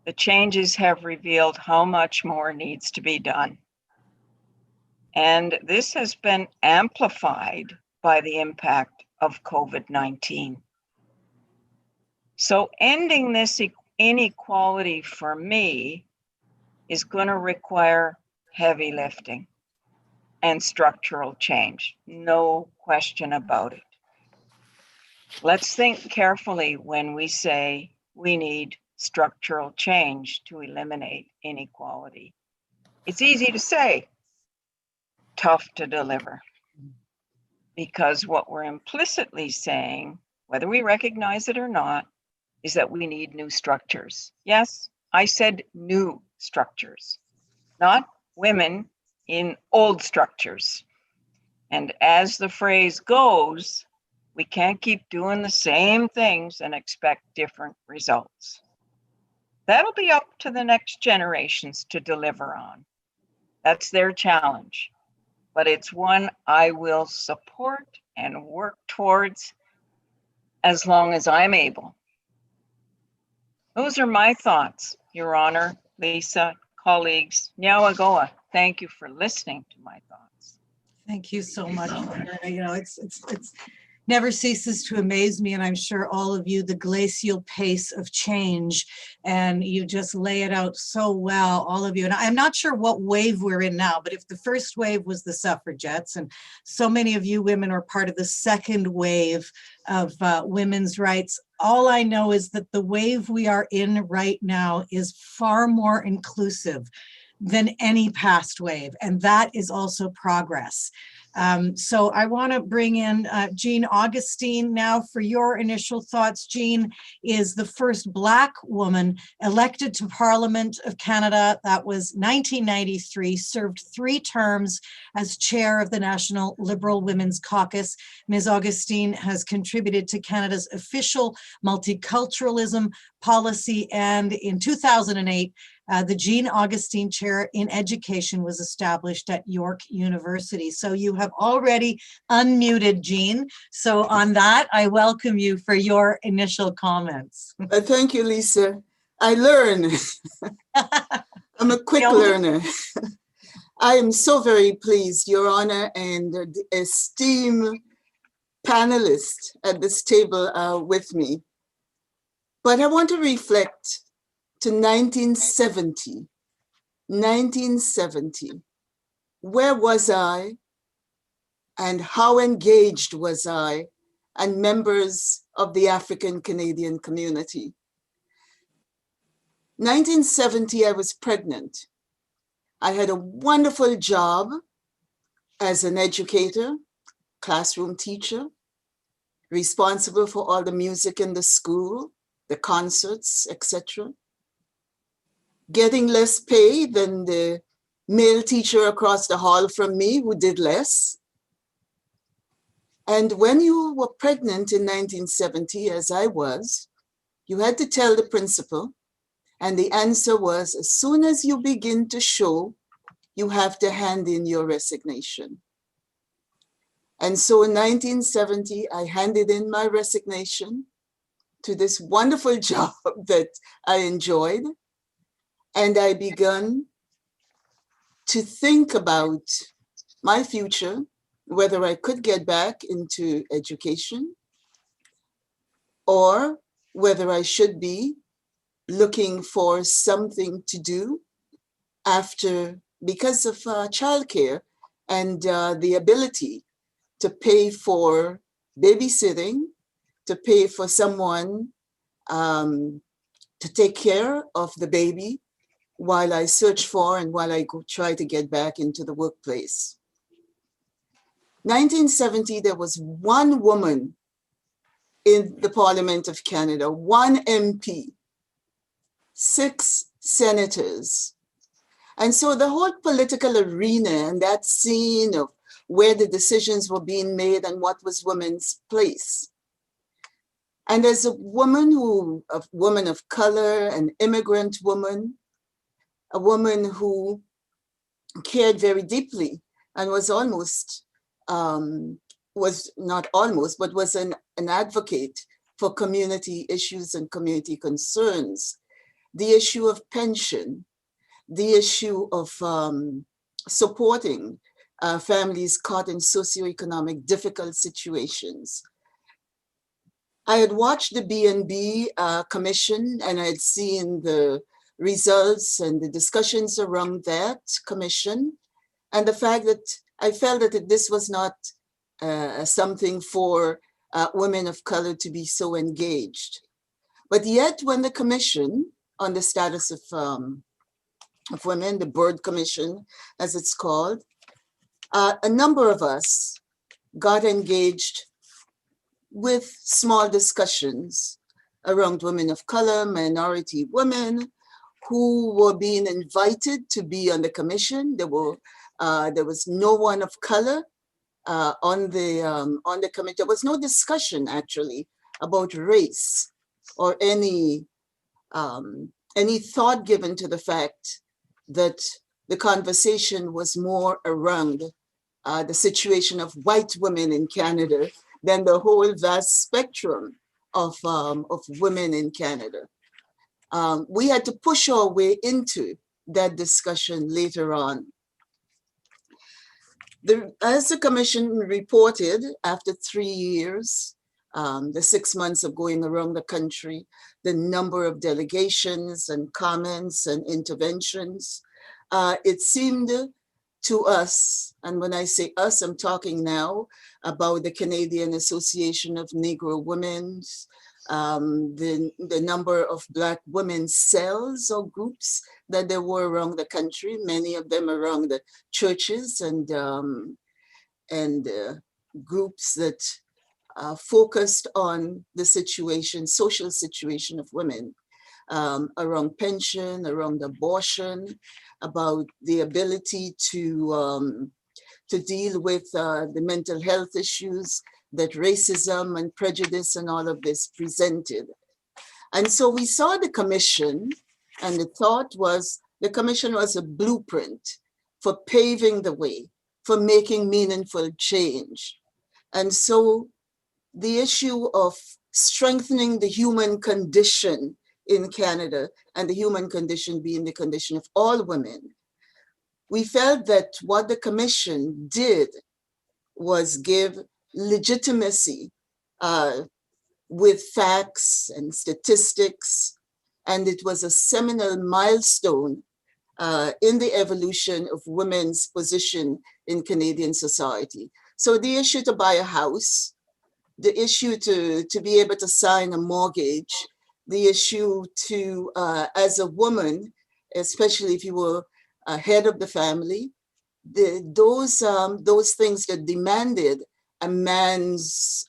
the changes have revealed how much more needs to be done. And this has been amplified by the impact of COVID-19. So ending this inequality for me is going to require heavy lifting and structural change, no question about it. Let's think carefully when we say we need structural change to eliminate inequality. It's easy to say, tough to deliver. Because what we're implicitly saying, whether we recognize it or not, is that we need new structures. Yes, I said new structures, not women in old structures. And as the phrase goes, we can't keep doing the same things and expect different results. That'll be up to the next generations to deliver on. That's their challenge, but it's one I will support and work towards as long as I'm able. Those are my thoughts, Your Honor, Lisa, colleagues. Nyawagoa, thank you for listening to my thoughts. Thank you so much. You know, it's never ceases to amaze me, and I'm sure all of you, the glacial pace of change, and you just lay it out so well, all of you. And I'm not sure what wave we're in now, but if the first wave was the suffragettes, and so many of you women are part of the second wave of women's rights, all I know is that the wave we are in right now is far more inclusive than any past wave, and that is also progress. So I want to bring in Jean Augustine now for your initial thoughts. Jean is the first Black woman elected to Parliament of Canada. That was 1993, served 3 terms as chair of the National Liberal Women's Caucus. Ms. Augustine has contributed to Canada's official multiculturalism policy, and in 2008, the Jean Augustine Chair in Education was established at York University. So you have already unmuted, Jean. So on that, I welcome you for your initial comments. Thank you, Lisa. I learn. I'm a quick learner. I am so very pleased, Your Honor, and the esteemed panelists at this table are with me. But I want to reflect to 1970. 1970. Where was I and how engaged was I and members of the African Canadian community? 1970, I was pregnant. I had a wonderful job as an educator, classroom teacher, responsible for all the music in the school, the concerts, etc. Getting less pay than the male teacher across the hall from me who did less. And when you were pregnant in 1970, as I was, you had to tell the principal, and the answer was, as soon as you begin to show, you have to hand in your resignation. And so in 1970, I handed in my resignation to this wonderful job that I enjoyed. And I began to think about my future, whether I could get back into education or whether I should be looking for something to do after, because of childcare and the ability to pay for babysitting, to pay for someone to take care of the baby while I search for and while I go try to get back into the workplace. 1970, there was one woman in the Parliament of Canada, one MP, 6 senators. And so the whole political arena and that scene of where the decisions were being made and what was women's place. And as a woman of color, an immigrant woman, a woman who cared very deeply and was almost, was not almost, but was an advocate for community issues and community concerns. The issue of pension, the issue of supporting families caught in socioeconomic difficult situations. I had watched the B&B Commission, and I had seen the results and the discussions around that commission, and the fact that I felt that this was not something for women of color to be so engaged. But yet when the commission on the status of women, the Bird Commission, as it's called, a number of us got engaged with small discussions around women of color, minority women who were being invited to be on the commission. There was no one of color on the committee. There was no discussion actually about race or any thought given to the fact that the conversation was more around the situation of white women in Canada than the whole vast spectrum of women in Canada. We had to push our way into that discussion later on. As the commission reported, after 3 years, the 6 months of going around the country, the number of delegations and comments and interventions, it seemed to us, and when I say us, I'm talking now about the Canadian Association of Negro Women, the number of Black women's cells or groups that there were around the country, many of them around the churches and and groups that focused on the situation, social situation of women, around pension, around abortion, about the ability to deal with the mental health issues that racism and prejudice and all of this presented. And so we saw the commission, and the thought was the commission was a blueprint for paving the way, for making meaningful change. And so the issue of strengthening the human condition in Canada, and the human condition being the condition of all women, we felt that what the commission did was give legitimacy with facts and statistics, and it was a seminal milestone in the evolution of women's position in Canadian society. So the issue to buy a house, the issue to be able to sign a mortgage, the issue to, as a woman, especially if you were head of the family, those things that demanded a man's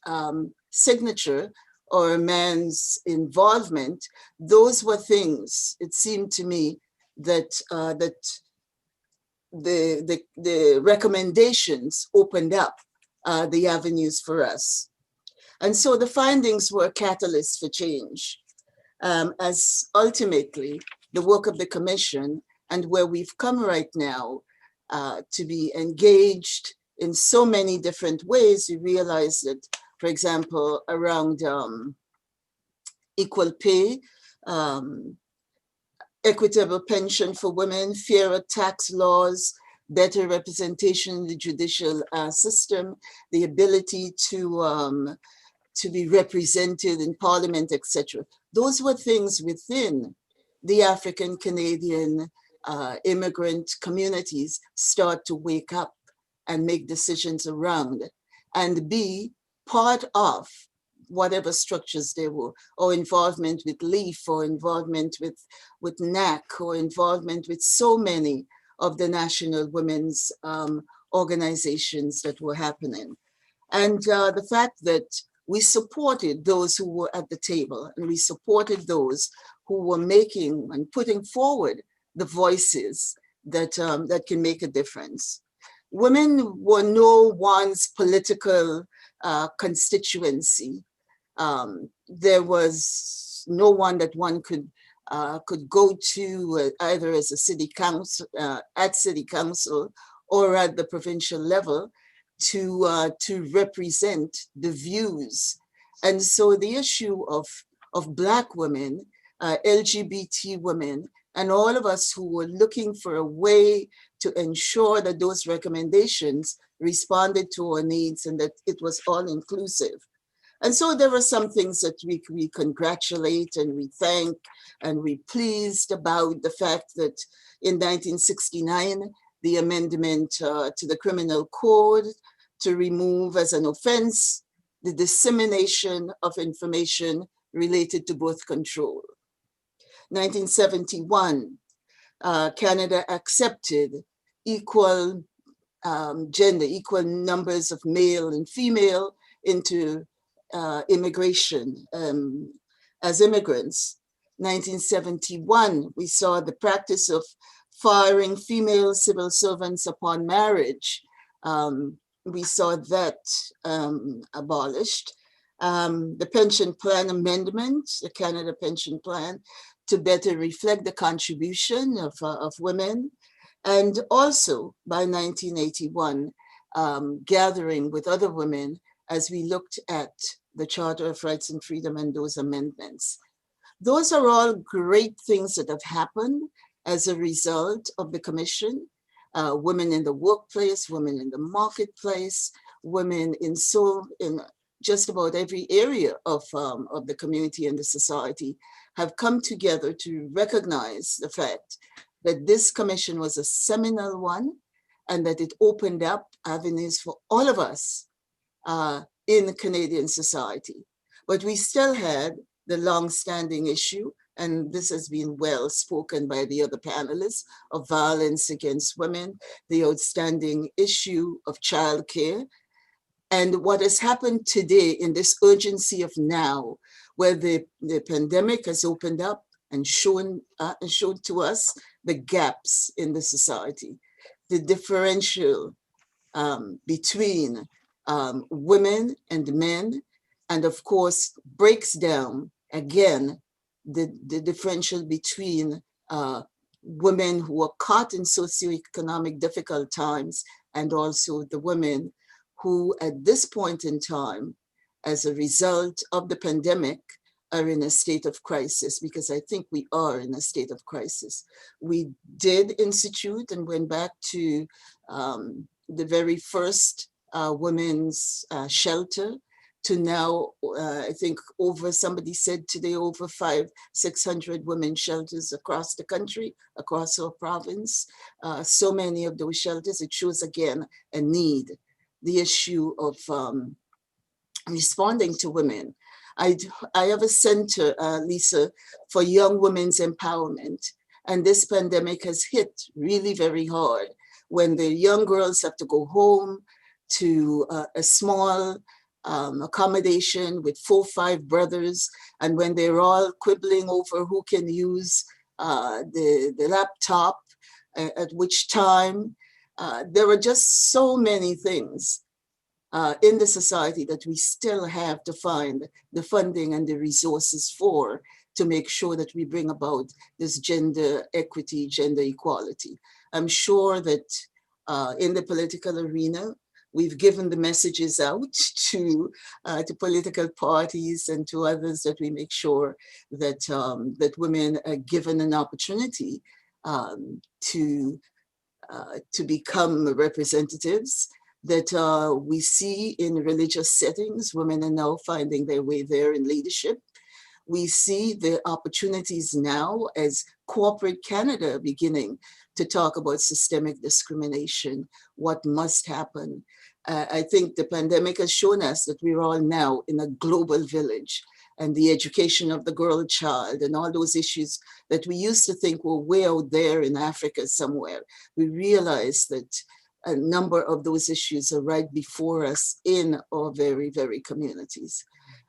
signature or a man's involvement, those were things, it seemed to me, that the recommendations opened up the avenues for us. And so the findings were a catalyst for change, as ultimately the work of the commission and where we've come right now to be engaged in so many different ways. We realize that, for example, around equal pay, equitable pension for women, fairer tax laws, better representation in the judicial system, the ability to be represented in parliament, etc. Those were things within the African Canadian immigrant communities start to wake up and make decisions around and be part of whatever structures there were, or involvement with LEAF, or involvement with NAC, or involvement with so many of the national women's organizations that were happening. And the fact that we supported those who were at the table, and we supported those who were making and putting forward the voices that, that can make a difference. Women were no one's political constituency. There was no one that one could go to either as a city council, at city council, or at the provincial level to represent the views. And so the issue of Black women, LGBT women, and all of us who were looking for a way to ensure that those recommendations responded to our needs and that it was all inclusive. And so there were some things that we congratulate and we thank and we pleased about the fact that in 1969, the amendment to the criminal code to remove as an offense the dissemination of information related to birth control. 1971, Canada accepted equal gender, equal numbers of male and female into immigration as immigrants. 1971, we saw the practice of firing female civil servants upon marriage. We saw that abolished. The pension plan amendment, the Canada Pension Plan, to better reflect the contribution of women. And also by 1981, gathering with other women as we looked at the Charter of Rights and Freedom and those amendments. Those are all great things that have happened as a result of the commission. Women in the workplace, women in the marketplace, women in just about every area of the community and the society have come together to recognize the fact that this commission was a seminal one and that it opened up avenues for all of us in Canadian society. But we still had the long-standing issue and this has been well spoken by the other panelists, of violence against women, the outstanding issue of childcare, and what has happened today in this urgency of now, where the pandemic has opened up and shown to us the gaps in the society, the differential between women and men, and of course breaks down again the differential between women who are caught in socioeconomic difficult times and also the women who at this point in time, as a result of the pandemic, are in a state of crisis, because I think we are in a state of crisis. We did institute and went back to the very first women's shelter, to now, I think somebody said today, over 600 women's shelters across the country, across our province. So many of those shelters, it shows again a need, the issue of responding to women. I have a center, Lisa, for young women's empowerment. And this pandemic has hit really very hard when the young girls have to go home to a small accommodation with 4 or 5 brothers, and when they're all quibbling over who can use the laptop, at which time, there are just so many things in the society that we still have to find the funding and the resources for, to make sure that we bring about this gender equity, gender equality. I'm sure that in the political arena, we've given the messages out to political parties and to others, that we make sure that that women are given an opportunity to become representatives, that we see in religious settings. Women are now finding their way there in leadership. We see the opportunities now as corporate Canada beginning to talk about systemic discrimination, what must happen. I think the pandemic has shown us that we're all now in a global village, and the education of the girl child and all those issues that we used to think were way out there in Africa somewhere. We realize that a number of those issues are right before us in our very, very communities.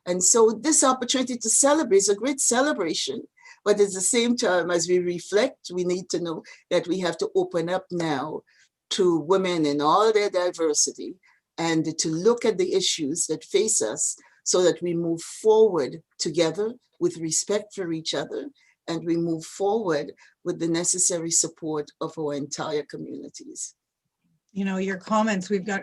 And so this opportunity to celebrate is a great celebration, but at the same time, as we reflect, we need to know that we have to open up now to women in all their diversity, and to look at the issues that face us, so that we move forward together with respect for each other, and we move forward with the necessary support of our entire communities. You know, your comments, we've got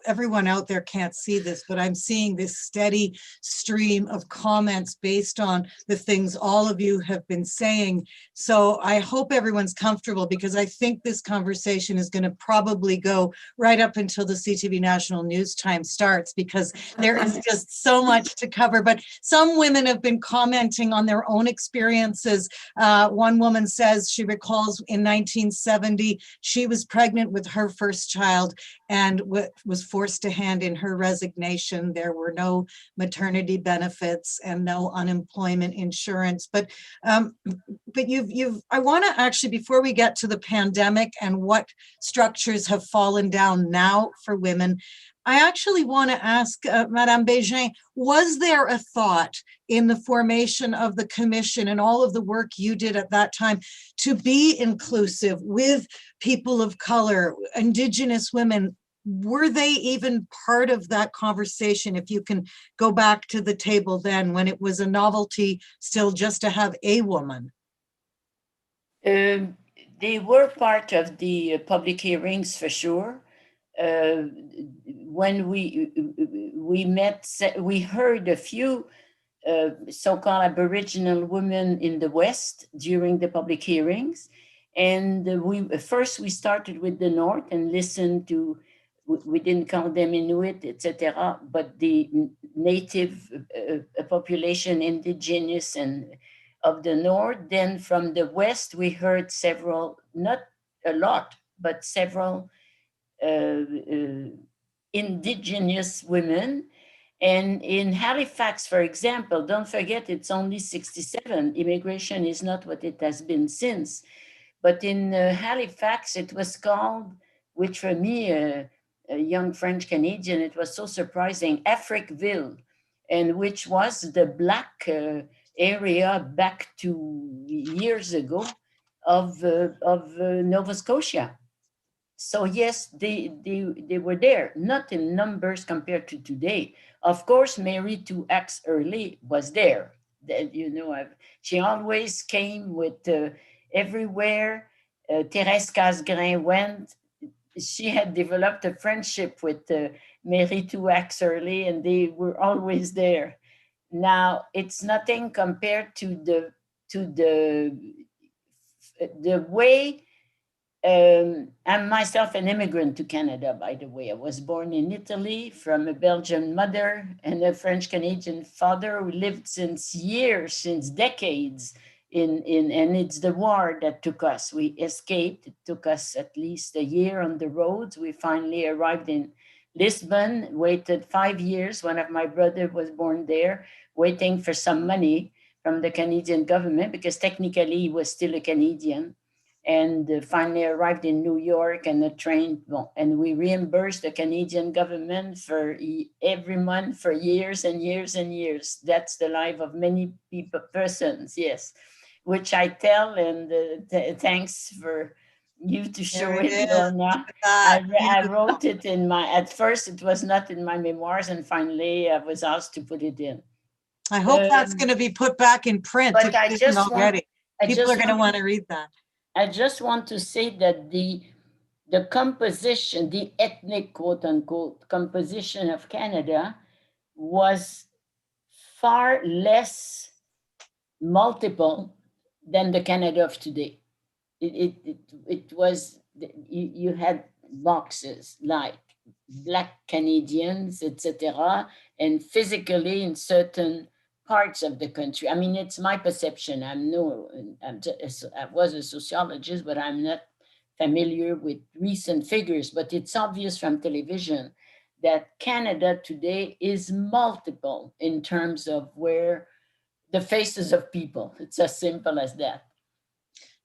everyone out there can't see this, but I'm seeing this steady stream of comments based on the things all of you have been saying. So I hope everyone's comfortable, because I think this conversation is going to probably go right up until the CTV National News Time starts, because there is just so much to cover. But some women have been commenting on their own experiences. One woman says she recalls in 1970, she was pregnant with her first child and was forced to hand in her resignation. There were no maternity benefits and no unemployment insurance. But I want to actually, before we get to the pandemic and what structures have fallen down now for women, I actually want to ask Madame Bégin, was there a thought in the formation of the commission and all of the work you did at that time to be inclusive with people of color, Indigenous women? Were they even part of that conversation, if you can go back to the table then, when it was a novelty still just to have a woman? They were part of the public hearings for sure. When we met, we heard a few so-called Aboriginal women in the West during the public hearings. And we started with the North and listened to, we didn't call them Inuit, etc., but the native population, Indigenous and of the North. Then from the West, we heard several, not a lot, but several Indigenous women. And in Halifax, for example, don't forget it's only 67. Immigration is not what it has been since. But in Halifax, it was called, which for me, a young French Canadian, it was so surprising, Africville, and which was the Black area back to years ago of Nova Scotia. So yes, they were there, not in numbers compared to today. Of course, Mary 2X early was there. That, you know, she always came with everywhere. Thérèse Casgrain went. She had developed a friendship with Mary 2X early, and they were always there. Now it's nothing compared to the way. I'm myself an immigrant to Canada, by the way. I was born in Italy from a Belgian mother and a French-Canadian father who lived since years, since decades and it's the war that took us. We escaped. It took us at least a year on the roads. We finally arrived in Lisbon, waited 5 years. One of my brothers was born there, waiting for some money from the Canadian government because technically he was still a Canadian. And finally arrived in New York and a train, and we reimbursed the Canadian government for every month for years and years and years. That's the life of many persons, yes, which I tell, and thanks for you to show There it it, is. Lorna. That, I wrote it in at first it was not in my memoirs, and finally I was asked to put it in. I hope that's going to be put back in print But if I it isn't just already. People are going to want want to read that. I just want to say that the composition, the ethnic quote unquote composition of Canada was far less multiple than the Canada of today. It was, you had boxes like Black Canadians, etc., and physically in certain parts of the country. I mean, it's my perception. I was a sociologist, but I'm not familiar with recent figures. But it's obvious from television that Canada today is multiple in terms of where the faces of people. It's as simple as that.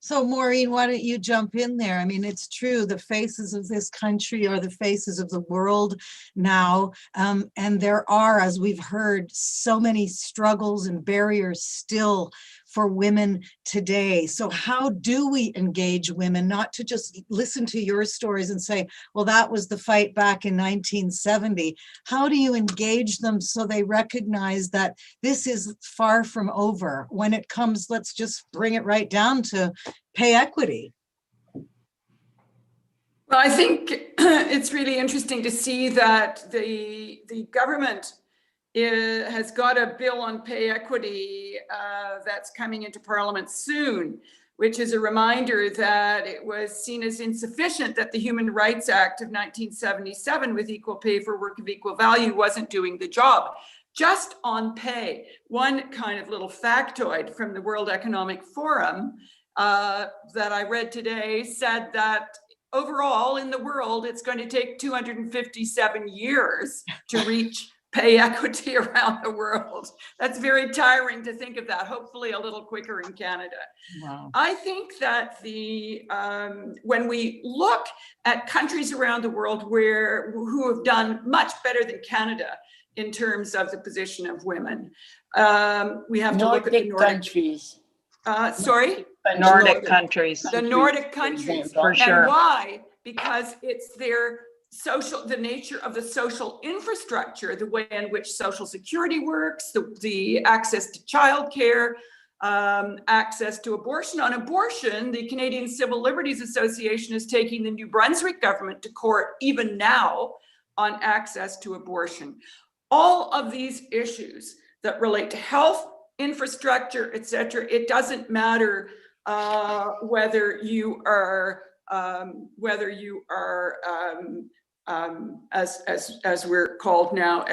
So Maureen, why don't you jump in there? I mean, it's true. The faces of this country are the faces of the world now. And there are, as we've heard, so many struggles and barriers still for women today. So how do we engage women, not to just listen to your stories and say, well, that was the fight back in 1970. How do you engage them so they recognize that this is far from over? When it comes, let's just bring it right down to pay equity. Well, I think it's really interesting to see that the government has got a bill on pay equity that's coming into Parliament soon, which is a reminder that it was seen as insufficient that the Human Rights Act of 1977 with equal pay for work of equal value wasn't doing the job. Just on pay, one kind of little factoid from the World Economic Forum that I read today said that overall in the world, it's going to take 257 years to reach pay equity around the world. That's very tiring to think of that. Hopefully a little quicker in Canada. Wow. I think that when we look at countries around the world who have done much better than Canada in terms of the position of women, we have to look at the Nordic countries. Sorry? Nordic countries. The Nordic countries. For sure. And why? Because it's the nature of the social infrastructure, the way in which social security works, the access to childcare, access to abortion. On abortion, the Canadian Civil Liberties Association is taking the New Brunswick government to court even now on access to abortion. All of these issues that relate to health, infrastructure, etc. It doesn't matter whether you are as we're called now,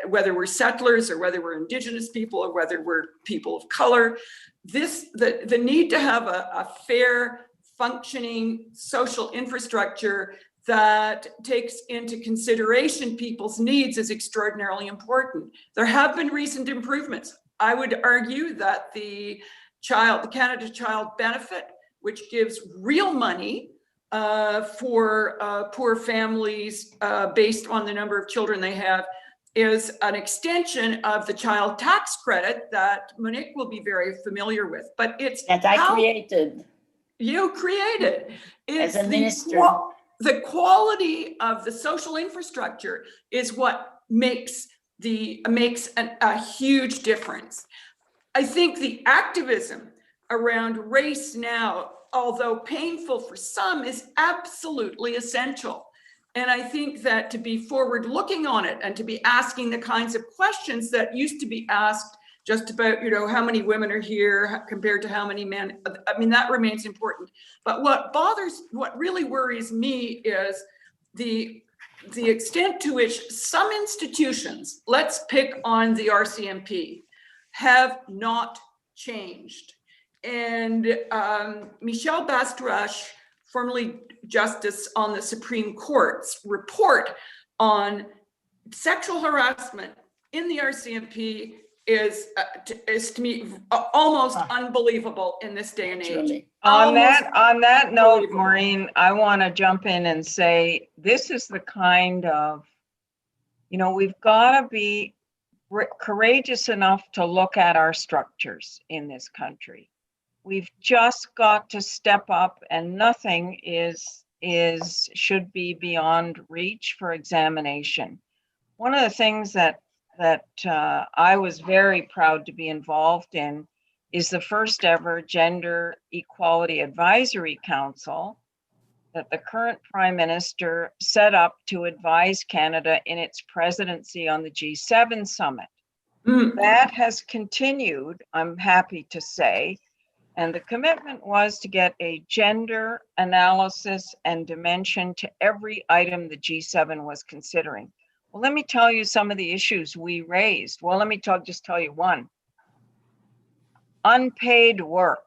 whether we're settlers or whether we're Indigenous people or whether we're people of color. The need to have a fair, functioning social infrastructure that takes into consideration people's needs is extraordinarily important. There have been recent improvements. I would argue that the Canada Child Benefit, which gives real money for poor families based on the number of children they have, is an extension of the child tax credit that Monique will be very familiar with. But it's that I created. You created. As a minister. The quality of the social infrastructure is what makes a huge difference. I think the activism around race now, although painful for some, is absolutely essential. And I think that to be forward looking on it and to be asking the kinds of questions that used to be asked just about, how many women are here compared to how many men, I mean, that remains important. But what really worries me is the extent to which some institutions, let's pick on the RCMP, have not changed. And Michelle Bastrache, formerly Justice on the Supreme Court's report on sexual harassment in the RCMP is to me almost unbelievable in this day and age. On that note, Maureen, I want to jump in and say this is the kind of, we've got to be courageous enough to look at our structures in this country. We've just got to step up, and nothing should be beyond reach for examination. One of the things that I was very proud to be involved in is the first ever Gender Equality Advisory Council that the current Prime Minister set up to advise Canada in its presidency on the G7 summit. That has continued, I'm happy to say, and the commitment was to get a gender analysis and dimension to every item the G7 was considering. Well, let me tell you some of the issues we raised. Well, let me just tell you one. Unpaid work.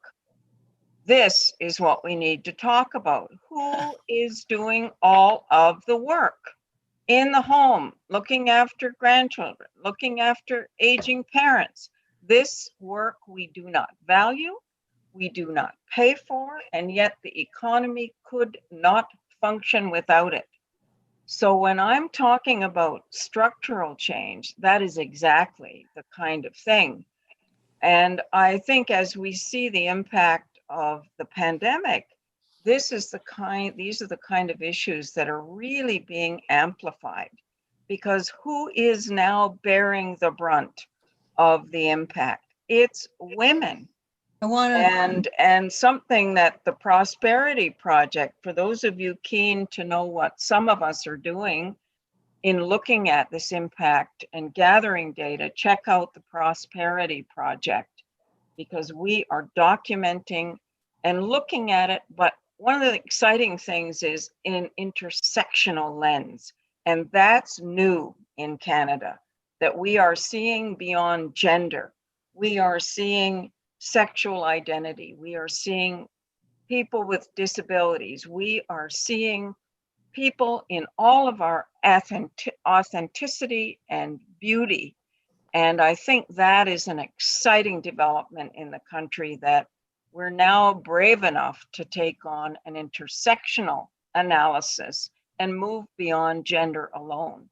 This is what we need to talk about. Who is doing all of the work in the home, looking after grandchildren, looking after aging parents? This work we do not value, we do not pay for, and yet the economy could not function without it. So when I'm talking about structural change, that is exactly the kind of thing. And I think as we see the impact of the pandemic, these are the kind of issues that are really being amplified, because who is now bearing the brunt of the impact? It's women. And something that the Prosperity Project, for those of you keen to know what some of us are doing in looking at this impact and gathering data, check out the Prosperity Project, because we are documenting and looking at it. But one of the exciting things is in an intersectional lens, and that's new in Canada, that we are seeing beyond gender. We are seeing sexual identity. We are seeing people with disabilities. We are seeing people in all of our authenticity and beauty. And I think that is an exciting development in the country, that we're now brave enough to take on an intersectional analysis and move beyond gender alone.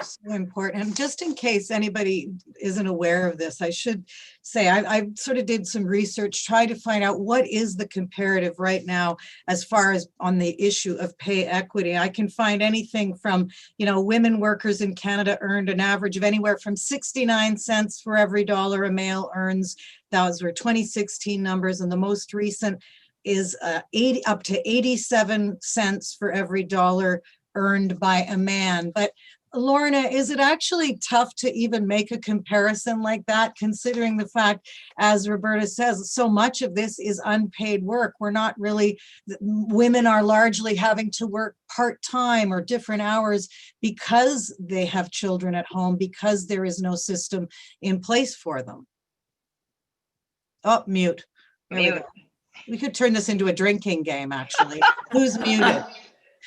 So important. And just in case anybody isn't aware of this, I should say I sort of did some research, tried to find out what is the comparative right now as far as on the issue of pay equity. I can find anything from, women workers in Canada earned an average of anywhere from 69 cents for every dollar a male earns. Those were 2016 numbers, and the most recent is up to 87 cents for every dollar earned by a man. But Lorna, is it actually tough to even make a comparison like that, considering the fact, as Roberta says, so much of this is unpaid work? We're not really, women are largely having to work part-time or different hours because they have children at home, because there is no system in place for them. Oh, mute. Mute. We could turn this into a drinking game, actually. Who's muted?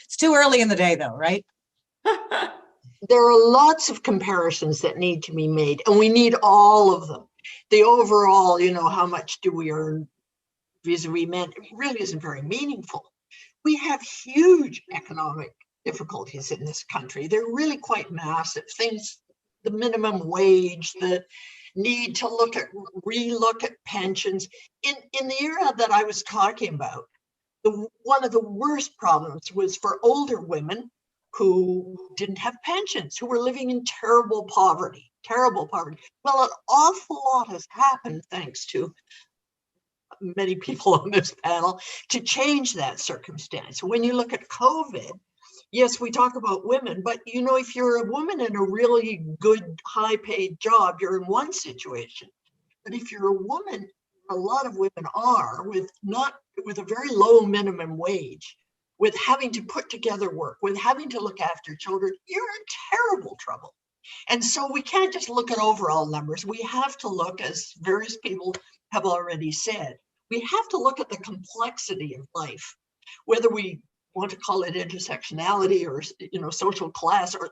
It's too early in the day though, right? There are lots of comparisons that need to be made, and we need all of them. The overall, how much do we earn vis-a-vis men, it really isn't very meaningful. We have huge economic difficulties in this country. They're really quite massive. Things, the minimum wage, the need to relook at pensions. In the era that I was talking about, one of the worst problems was for older women who didn't have pensions, who were living in terrible poverty. Well, an awful lot has happened, thanks to many people on this panel, to change that circumstance. When you look at COVID, yes, we talk about women, but if you're a woman in a really good, high-paid job, you're in one situation. But if you're a woman, a lot of women are, with a very low minimum wage, with having to put together work, with having to look after children, you're in terrible trouble. And so we can't just look at overall numbers. We have to look, as various people have already said, we have to look at the complexity of life, whether we want to call it intersectionality or social class, or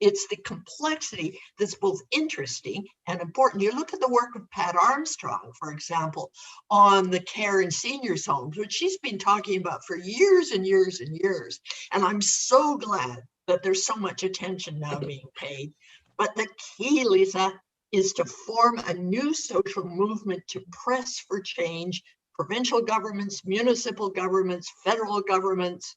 it's the complexity that's both interesting and important. You look at the work of Pat Armstrong, for example, on the care in seniors' homes, which she's been talking about for years and years and years. And I'm so glad that there's so much attention now being paid. But the key, Lisa, is to form a new social movement to press for change. Provincial governments, municipal governments, federal governments,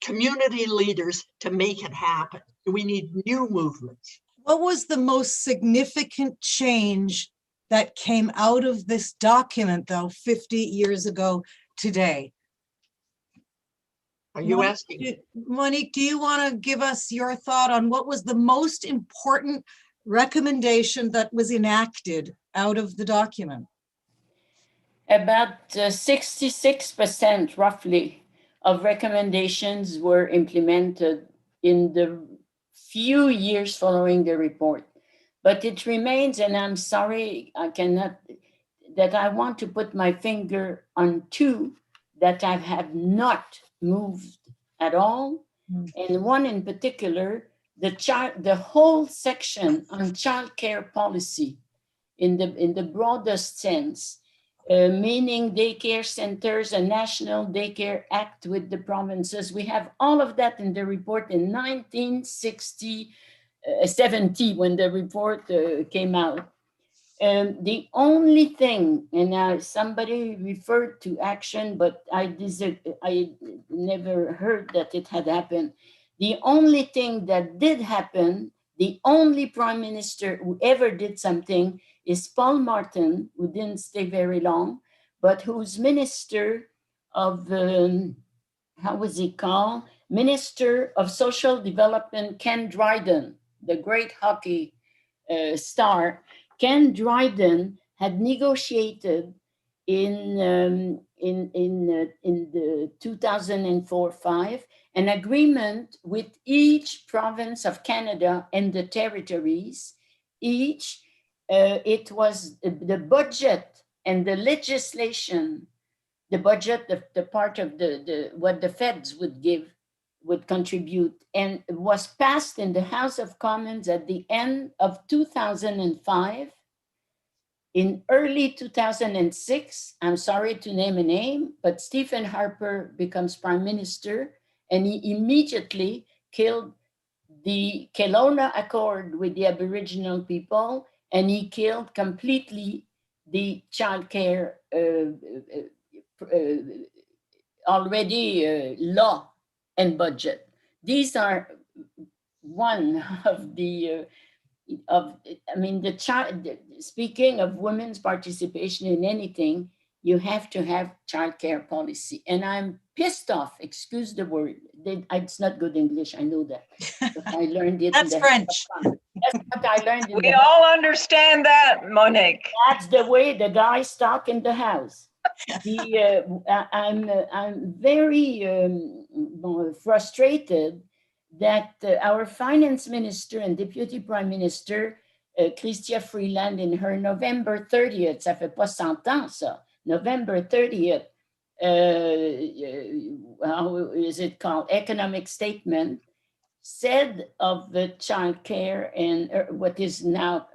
community leaders, to make it happen. We need new movements. What was the most significant change that came out of this document, though, 50 years ago today? Are you asking? Monique, do you want to give us your thought on what was the most important recommendation that was enacted out of the document? About 66% roughly of recommendations were implemented in the few years following the report. But it remains, and I'm sorry, I want to put my finger on two that I have not moved at all. And one in particular, the whole section on child care policy in the broadest sense, meaning daycare centers, a national daycare act with the provinces. We have all of that in the report in 1970 when the report came out. The only thing, and somebody referred to action, but I never heard that it had happened. The only thing that did happen, the only prime minister who ever did something is Paul Martin, who didn't stay very long, but who's minister of, how was he called? Minister of Social Development, Ken Dryden, the great hockey star. Ken Dryden had negotiated in the 2004-5 an agreement with each province of Canada and the territories. It was the budget and the legislation, the budget, the part of what the feds would contribute, and was passed in the House of Commons at the end of 2005. In early 2006, I'm sorry to name a name, but Stephen Harper becomes prime minister, and he immediately killed the Kelowna Accord with the Aboriginal people, and he killed completely the child care already law and budget. These are one of the, speaking of women's participation in anything, you have to have childcare policy. And I'm pissed off, excuse the word. It's not good English, I know that. But I learned it. That's French. That's what I learned. We all understand that, Monique. That's the way the guys talk in the house. I'm very frustrated that our finance minister and deputy prime minister, Chrystia Freeland, in her November 30th, ça fait pas 100 ans ça, November 30th how is it called, economic statement, said of the child care and what is now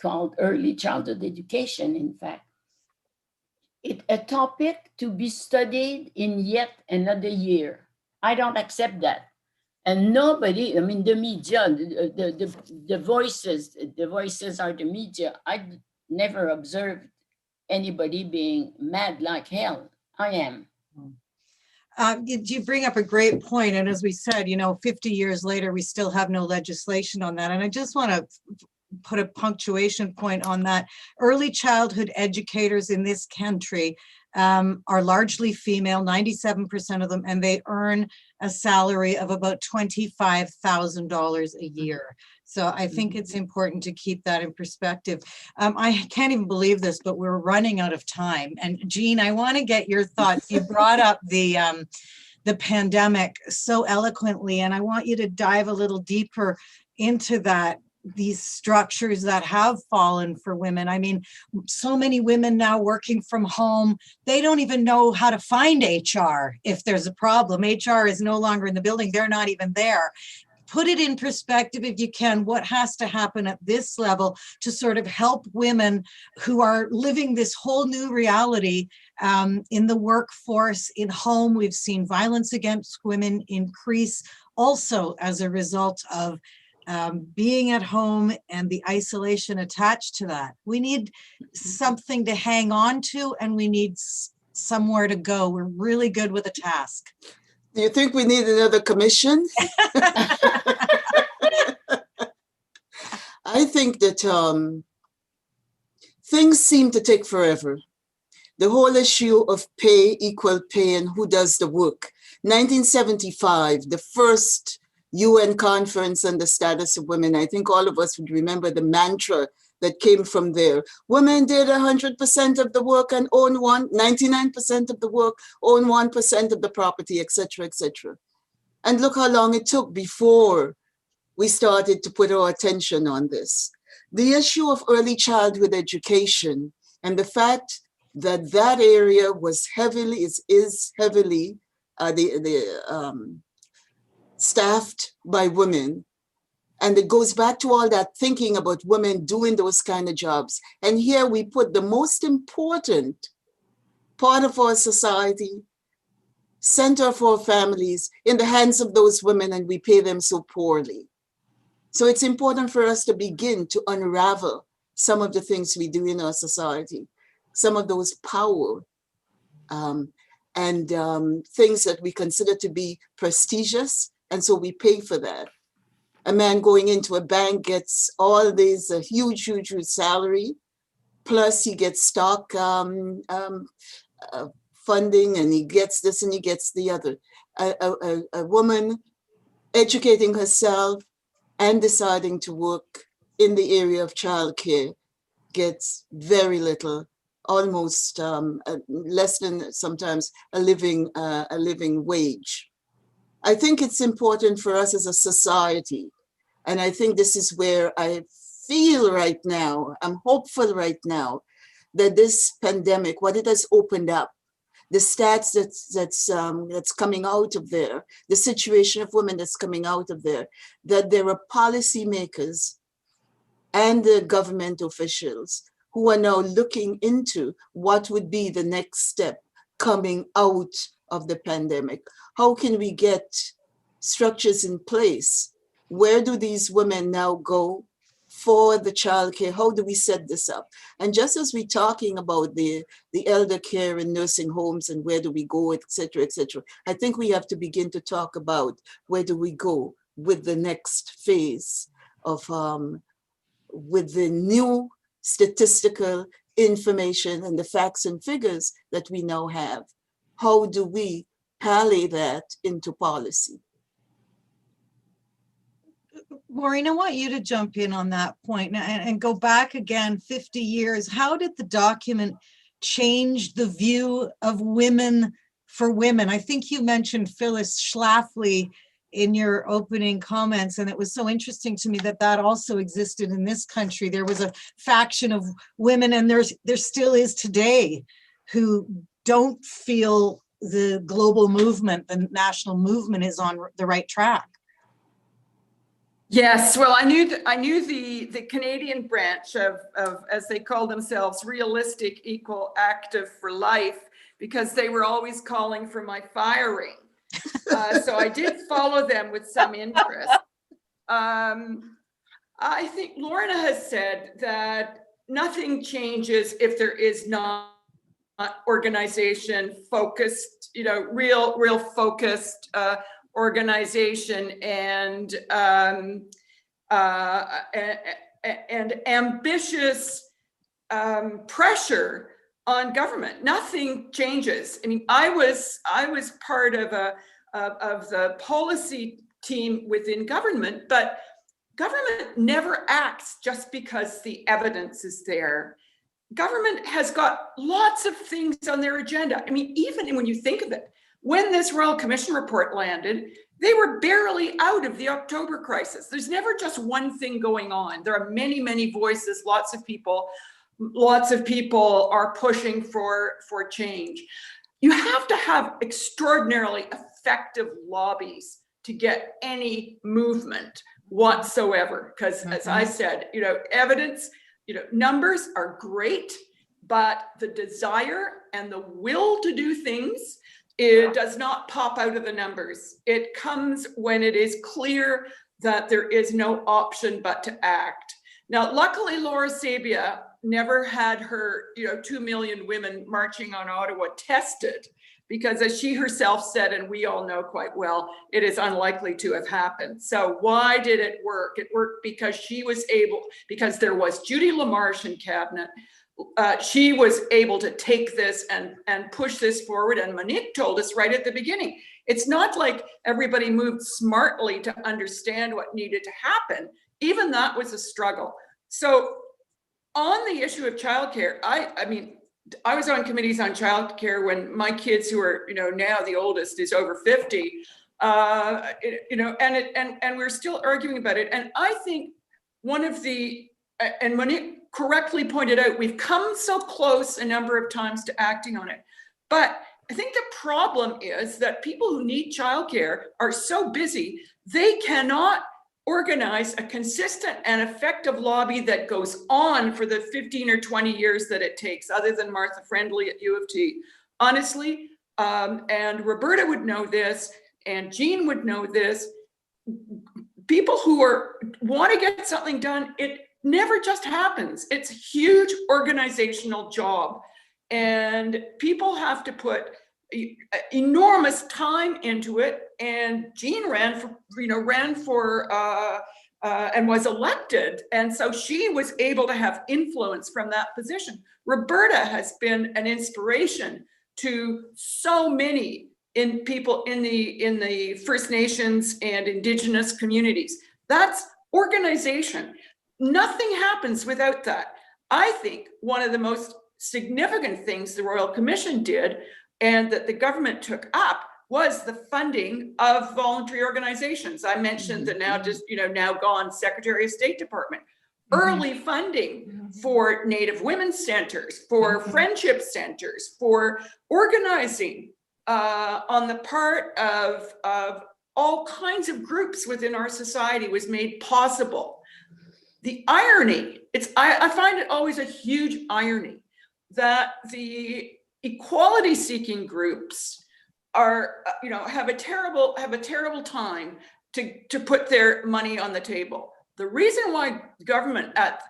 called early childhood education, in fact, a topic to be studied in yet another year. I don't accept that. And nobody, I mean, the media, the voices are the media. I never observed anybody being mad like hell. I am. You bring up a great point. And as we said, 50 years later, we still have no legislation on that. And I just want to put a punctuation point on that. Early childhood educators in this country are largely female, 97% of them, and they earn a salary of about $25,000 a year. So I think it's important to keep that in perspective. I can't even believe this, but we're running out of time. And Jean, I want to get your thoughts. You brought up the pandemic so eloquently, and I want you to dive a little deeper into that, these structures that have fallen for women. I mean, so many women now working from home, they don't even know how to find HR if there's a problem. HR is no longer in the building. They're not even there. Put it in perspective, if you can, what has to happen at this level to sort of help women who are living this whole new reality in the workforce, in home. We've seen violence against women increase also as a result of being at home and the isolation attached to that. We need something to hang on to, and we need somewhere to go. We're really good with a task. Do you think we need another commission? I think that things seem to take forever. The whole issue of pay, equal pay, and who does the work. 1975, the first UN conference on the status of women. I think all of us would remember the mantra that came from there. Women did 100% of the work and own 99% of the work, own 1% of the property, etc., etc. And look how long it took before we started to put our attention on this. The issue of early childhood education and the fact that that area was heavily, is heavily staffed by women. And it goes back to all that thinking about women doing those kind of jobs. And here we put the most important part of our society, center of our families, in the hands of those women, and we pay them so poorly. So it's important for us to begin to unravel some of the things we do in our society, some of those power and things that we consider to be prestigious, and so we pay for that. A man going into a bank gets all these huge salary, plus he gets stock funding, and he gets this and he gets the other. A woman educating herself and deciding to work in the area of childcare gets very little, almost less than sometimes a living wage. I think it's important for us as a society, and I think this is where I feel right now, I'm hopeful right now, that this pandemic, what it has opened up, the stats that's coming out of there, the situation of women that's coming out of there, that there are policymakers and the government officials who are now looking into what would be the next step coming out of the pandemic. How can we get structures in place? Where do these women now go for the childcare? How do we set this up? And just as we're talking about the elder care in nursing homes and where do we go, et cetera, I think we have to begin to talk about where do we go with the next phase of, with the new statistical information and the facts and figures that we now have. How do we parlay that into policy? Maureen, I want you to jump in on that point and go back again 50 years. How did the document change the view of women for women? I think you mentioned Phyllis Schlafly in your opening comments, and it was so interesting to me that that also existed in this country. There was a faction of women, and there still is today, who don't feel the global movement, the national movement is on the right track. Yes, well, I knew the Canadian branch of, as they call themselves, realistic, equal, active for life, because they were always calling for my firing. So I did follow them with some interest. I think Lorna has said that nothing changes if there is not organization focused, real focused organization and ambitious pressure on government. Nothing changes. I mean, I was part of the policy team within government, but government never acts just because the evidence is there. Government has got lots of things on their agenda. I mean, even when you think of it, when this Royal Commission report landed, they were barely out of the October crisis. There's never just one thing going on. There are many, many voices, lots of people are pushing for change. You have to have extraordinarily effective lobbies to get any movement whatsoever. Because as I said, evidence, numbers are great, but the desire and the will to do things, it does not pop out of the numbers. It comes when it is clear that there is no option but to act. Now, luckily, Laura Sabia never had her, 2 million women marching on Ottawa tested, because as she herself said, and we all know quite well, it is unlikely to have happened. So why did it work? It worked because because there was Judy LaMarche in cabinet. She was able to take this and push this forward. And Monique told us right at the beginning, it's not like everybody moved smartly to understand what needed to happen. Even that was a struggle. So on the issue of childcare, I was on committees on childcare when my kids, who are, now the oldest is over 50, and we're still arguing about it. And I think and Monique correctly pointed out, we've come so close a number of times to acting on it. But I think the problem is that people who need childcare are so busy, they cannot organize a consistent and effective lobby that goes on for the 15 or 20 years that it takes, other than Martha Friendly at U of T. Honestly, and Roberta would know this, and Jean would know this, people who want to get something done, it never just happens. It's a huge organizational job, and people have to put enormous time into it. And Jean ran for and was elected, and so she was able to have influence from that position. Roberta has been an inspiration to so many people in the First Nations and Indigenous communities. That's organization. Nothing happens without that. I think one of the most significant things the Royal Commission did, and that the government took up, was the funding of voluntary organizations. I mentioned the now gone Secretary of State Department. Early funding for Native Women's centers, for friendship centers, for organizing on the part of all kinds of groups within our society was made possible. The irony, I find it always a huge irony that the equality-seeking groups are, have a terrible time to put their money on the table. The reason why government at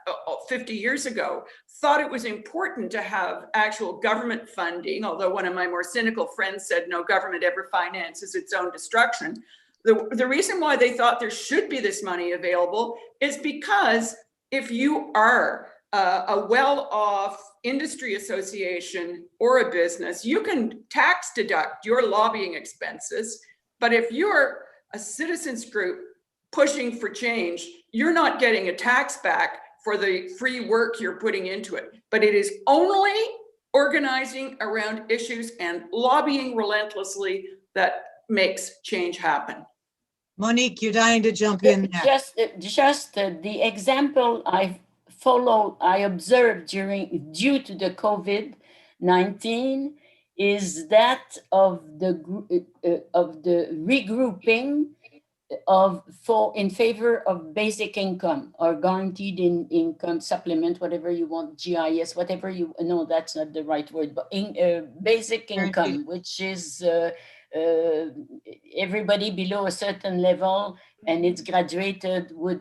50 years ago thought it was important to have actual government funding, although one of my more cynical friends said no government ever finances its own destruction. The reason why they thought there should be this money available is because if you are a well-off industry association or a business, you can tax deduct your lobbying expenses. But if you're a citizens group pushing for change, you're not getting a tax back for the free work you're putting into it. But it is only organizing around issues and lobbying relentlessly that makes change happen. Monique, you're dying to jump in there. Just the example I observed due to the COVID-19 is that of the regrouping in favor of basic income or guaranteed income supplement, whatever you want, GIS, whatever you, no, that's not the right word, but basic income, which is everybody below a certain level, and it's graduated with,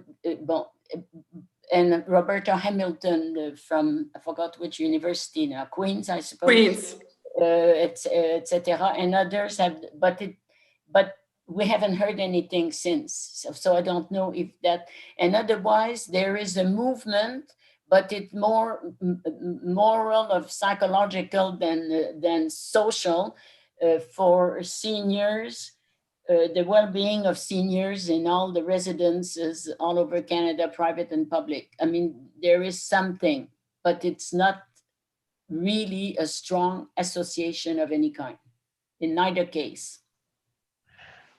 and Roberta Hamilton from, I forgot which university now, Queen's, I suppose. Queens. Etc. And others have, but we haven't heard anything since. So I don't know if that, and otherwise there is a movement, but it's more moral or psychological than social for seniors, the well-being of seniors in all the residences all over Canada, private and public. I mean, there is something, but it's not really a strong association of any kind in neither case.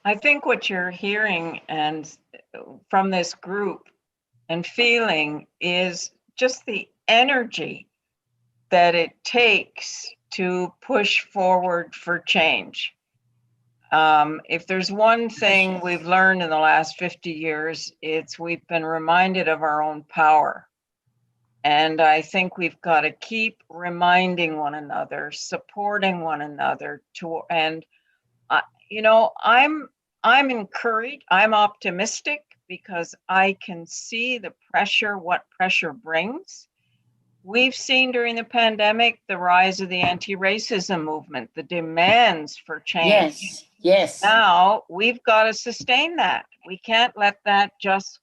I think what you're hearing and from this group and feeling is just the energy that it takes to push forward for change. If there's one thing we've learned in the last 50 years, it's we've been reminded of our own power. And I think we've got to keep reminding one another, supporting one another you know, I'm encouraged, I'm optimistic because I can see the pressure, what pressure brings. We've seen during the pandemic, the rise of the anti-racism movement, the demands for change. Yes, yes. Now we've got to sustain that. We can't let that just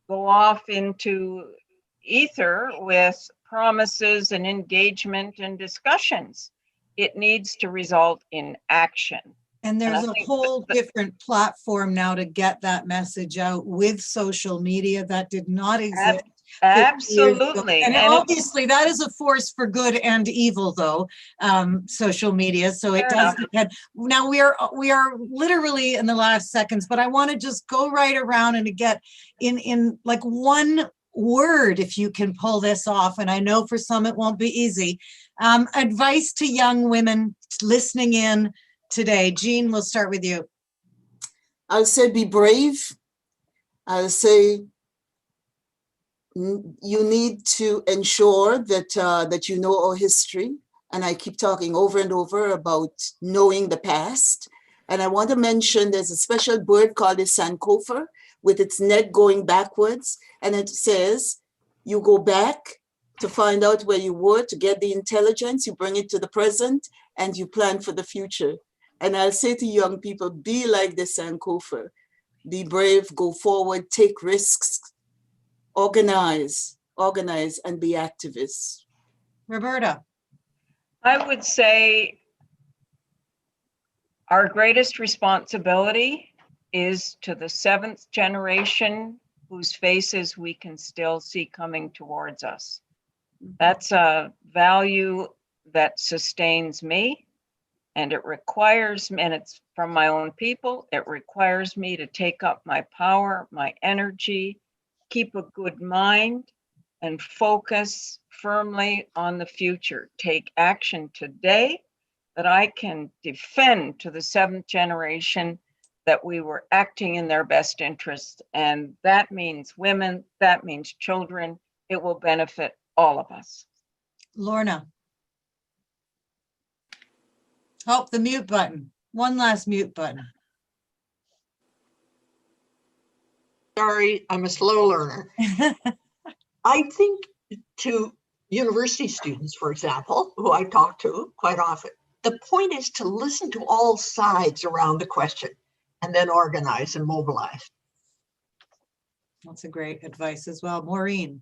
go off into ether with promises and engagement and discussions. It needs to result in action. And there's a whole different platform now to get that message out with social media that did not exist. Absolutely. And obviously that is a force for good and evil though, social media. So it does depend. Now we are literally in the last seconds, but I want to just go right around and get in like one word, if you can pull this off. And I know for some it won't be easy. Advice to young women listening in today. Jean, we'll start with you. I'll say be brave. I'll say you need to ensure that you know our history. And I keep talking over and over about knowing the past. And I want to mention there's a special bird called the sankofa with its neck going backwards. And it says, you go back to find out where you were, to get the intelligence, you bring it to the present, and you plan for the future. And I'll say to young people, be like the sankofa. Be brave, go forward, take risks, organize, and be activists. Roberta. I would say our greatest responsibility is to the 7th generation whose faces we can still see coming towards us. That's a value that sustains me, and it requires, and it's from my own people, it requires me to take up my power, my energy, keep a good mind, and focus firmly on the future. Take action today that I can defend to the 7th generation that we were acting in their best interest. And that means women, that means children. It will benefit all of us. Lorna. Oh, the mute button. One last mute button. Sorry, I'm a slow learner. I think to university students, for example, who I talk to quite often, the point is to listen to all sides around the question and then organize and mobilize. That's a great advice as well. Maureen.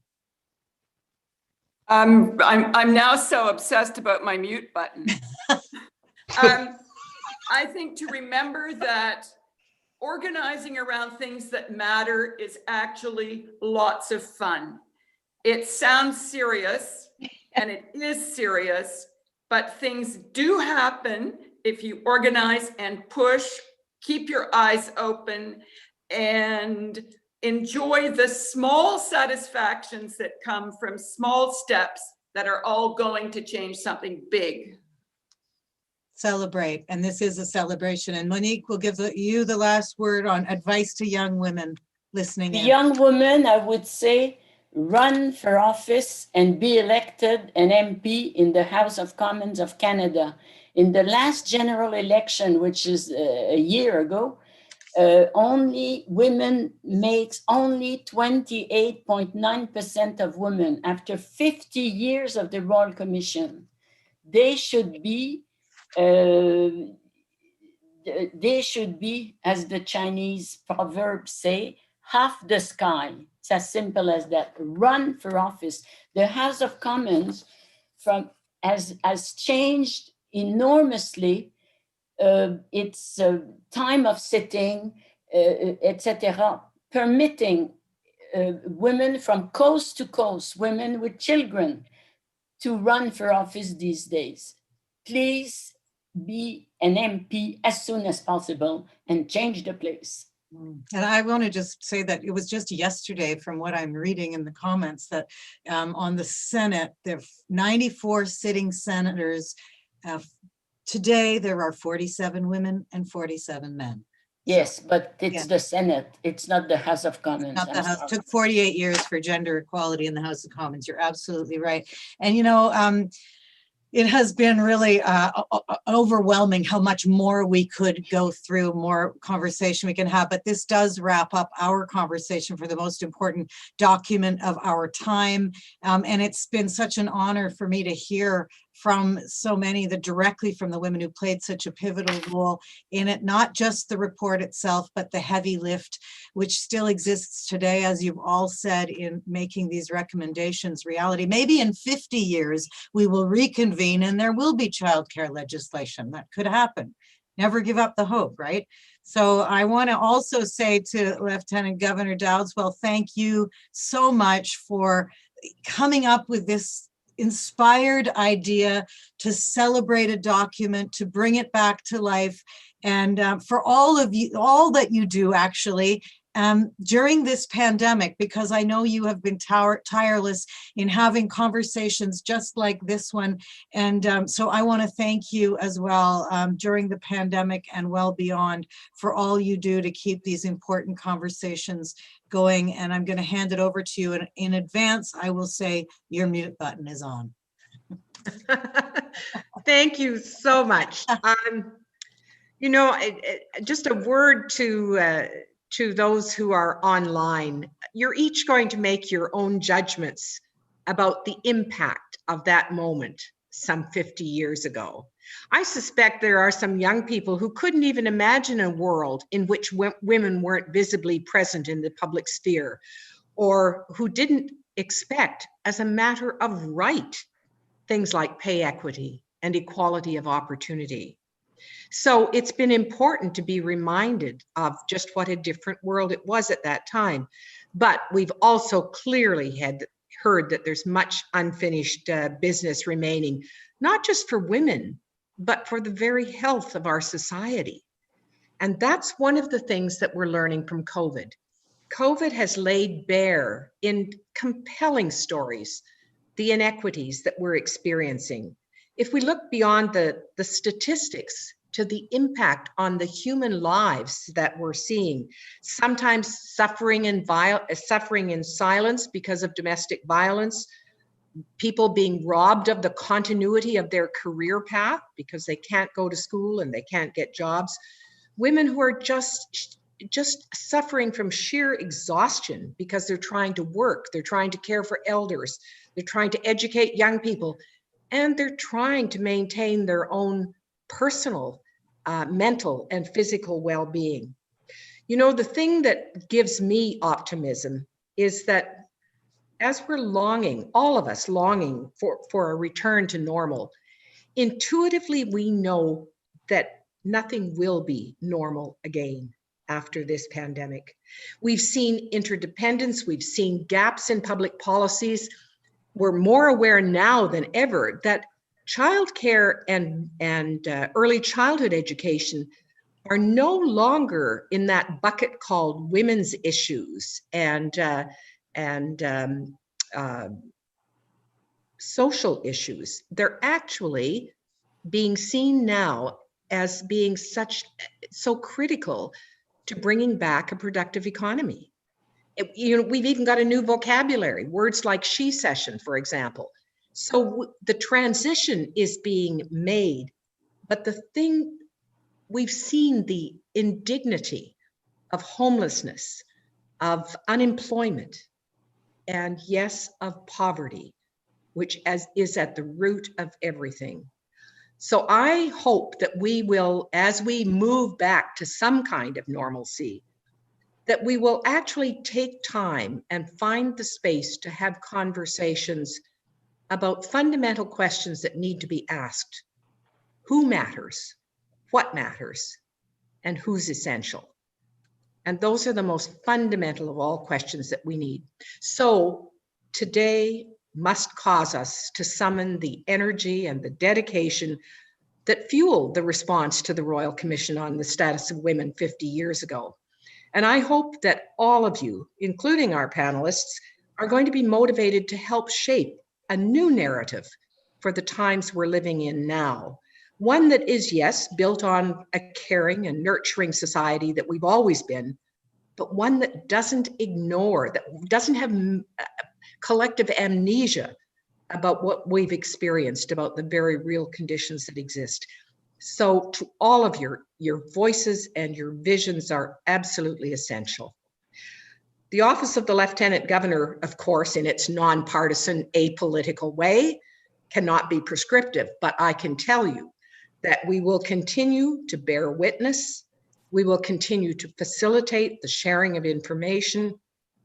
I'm now so obsessed about my mute button. I think to remember that organizing around things that matter is actually lots of fun. It sounds serious, and it is serious, but things do happen if you organize and push, keep your eyes open, and enjoy the small satisfactions that come from small steps that are all going to change something big. celebrate, and this is a celebration. And Monique will give you the last word on advice to young women listening in. Young women, I would say, run for office and be elected an MP in the House of Commons of Canada. In the last general election, which is a year ago, only women makes only 28.9% of women after 50 years of the Royal Commission. They should be, as the Chinese proverbs say, half the sky. It's as simple as that. Run for office. The House of Commons has changed enormously its time of sitting, etc., permitting women from coast to coast, women with children, to run for office these days. Please be an MP as soon as possible and change the place. And I want to just say that it was just yesterday, from what I'm reading in the comments, that on the Senate, there are 94 sitting senators. Today, there are 47 women and 47 men. Yes, but it's yeah. the Senate. It's not the House of Commons. Not the House. Took 48 years for gender equality in the House of Commons. You're absolutely right. And, you know, it has been really overwhelming how much more we could go through, more conversation we can have, but this does wrap up our conversation for the most important document of our time. And it's been such an honor for me to hear from so many, directly from the women who played such a pivotal role in it, not just the report itself, but the heavy lift, which still exists today, as you've all said, in making these recommendations reality. Maybe in 50 years, we will reconvene and there will be childcare legislation. That could happen. Never give up the hope, right? So I want to also say to Lieutenant Governor Dowdeswell, thank you so much for coming up with this inspired idea to celebrate a document, to bring it back to life, and for all of you, all that you do actually during this pandemic, because I know you have been tireless in having conversations just like this one. And so I want to thank you as well during the pandemic and well beyond for all you do to keep these important conversations going. And I'm going to hand it over to you in advance. I will say your mute button is on. Thank you so much. You know, just a word to those who are online. You're each going to make your own judgments about the impact of that moment some 50 years ago. I suspect there are some young people who couldn't even imagine a world in which women weren't visibly present in the public sphere, or who didn't expect, as a matter of right, things like pay equity and equality of opportunity. So it's been important to be reminded of just what a different world it was at that time. But we've also clearly heard that there's much unfinished business remaining, not just for women, but for the very health of our society. And that's one of the things that we're learning from COVID. COVID has laid bare in compelling stories the inequities that we're experiencing. If we look beyond the statistics to the impact on the human lives that we're seeing, sometimes suffering in silence because of domestic violence, people being robbed of the continuity of their career path because they can't go to school and they can't get jobs, women who are just suffering from sheer exhaustion because they're trying to work, they're trying to care for elders, they're trying to educate young people, and they're trying to maintain their own personal, mental and physical well-being. You know, the thing that gives me optimism is that as we're longing, all of us longing for a return to normal, intuitively we know that nothing will be normal again after this pandemic. We've seen interdependence, we've seen gaps in public policies. We're more aware now than ever that childcare and early childhood education are no longer in that bucket called women's issues and social issues. They're actually being seen now as being so critical to bringing back a productive economy. We've even got a new vocabulary, words like she session, for example. So the transition is being made, but the thing, we've seen the indignity of homelessness, of unemployment, and yes, of poverty, which is at the root of everything. So I hope that we will, as we move back to some kind of normalcy, that we will actually take time and find the space to have conversations about fundamental questions that need to be asked. Who matters? What matters? And who's essential? And those are the most fundamental of all questions that we need. So today must cause us to summon the energy and the dedication that fueled the response to the Royal Commission on the Status of Women 50 years ago. And I hope that all of you, including our panelists, are going to be motivated to help shape a new narrative for the times we're living in now. One that is, yes, built on a caring and nurturing society that we've always been, but one that doesn't ignore, that doesn't have collective amnesia about what we've experienced, about the very real conditions that exist. So to all of your voices and your visions are absolutely essential. The Office of the Lieutenant-Governor, of course, in its nonpartisan, apolitical way, cannot be prescriptive, but I can tell you that we will continue to bear witness. We will continue to facilitate the sharing of information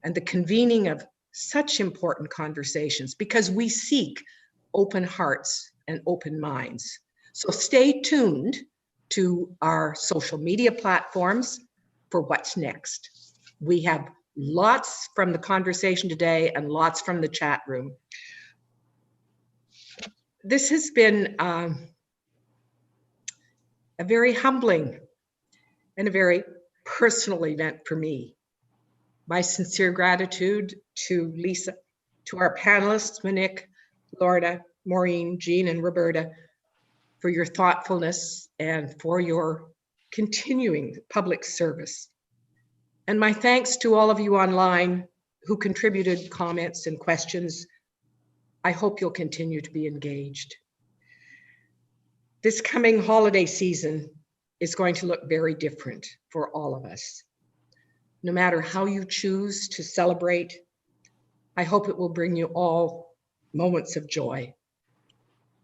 and the convening of such important conversations, because we seek open hearts and open minds. So stay tuned to our social media platforms for what's next. We have lots from the conversation today and lots from the chat room. This has been a very humbling and a very personal event for me. My sincere gratitude to Lisa, to our panelists, Monique, Lorna, Maureen, Jean, and Roberta, for your thoughtfulness and for your continuing public service. And my thanks to all of you online who contributed comments and questions. I hope you'll continue to be engaged. This coming holiday season is going to look very different for all of us. No matter how you choose to celebrate, I hope it will bring you all moments of joy.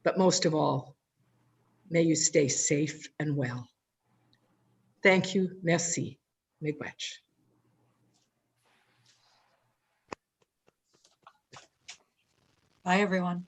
But most of all, may you stay safe and well. Thank you. Merci. Miigwech. Bye, everyone.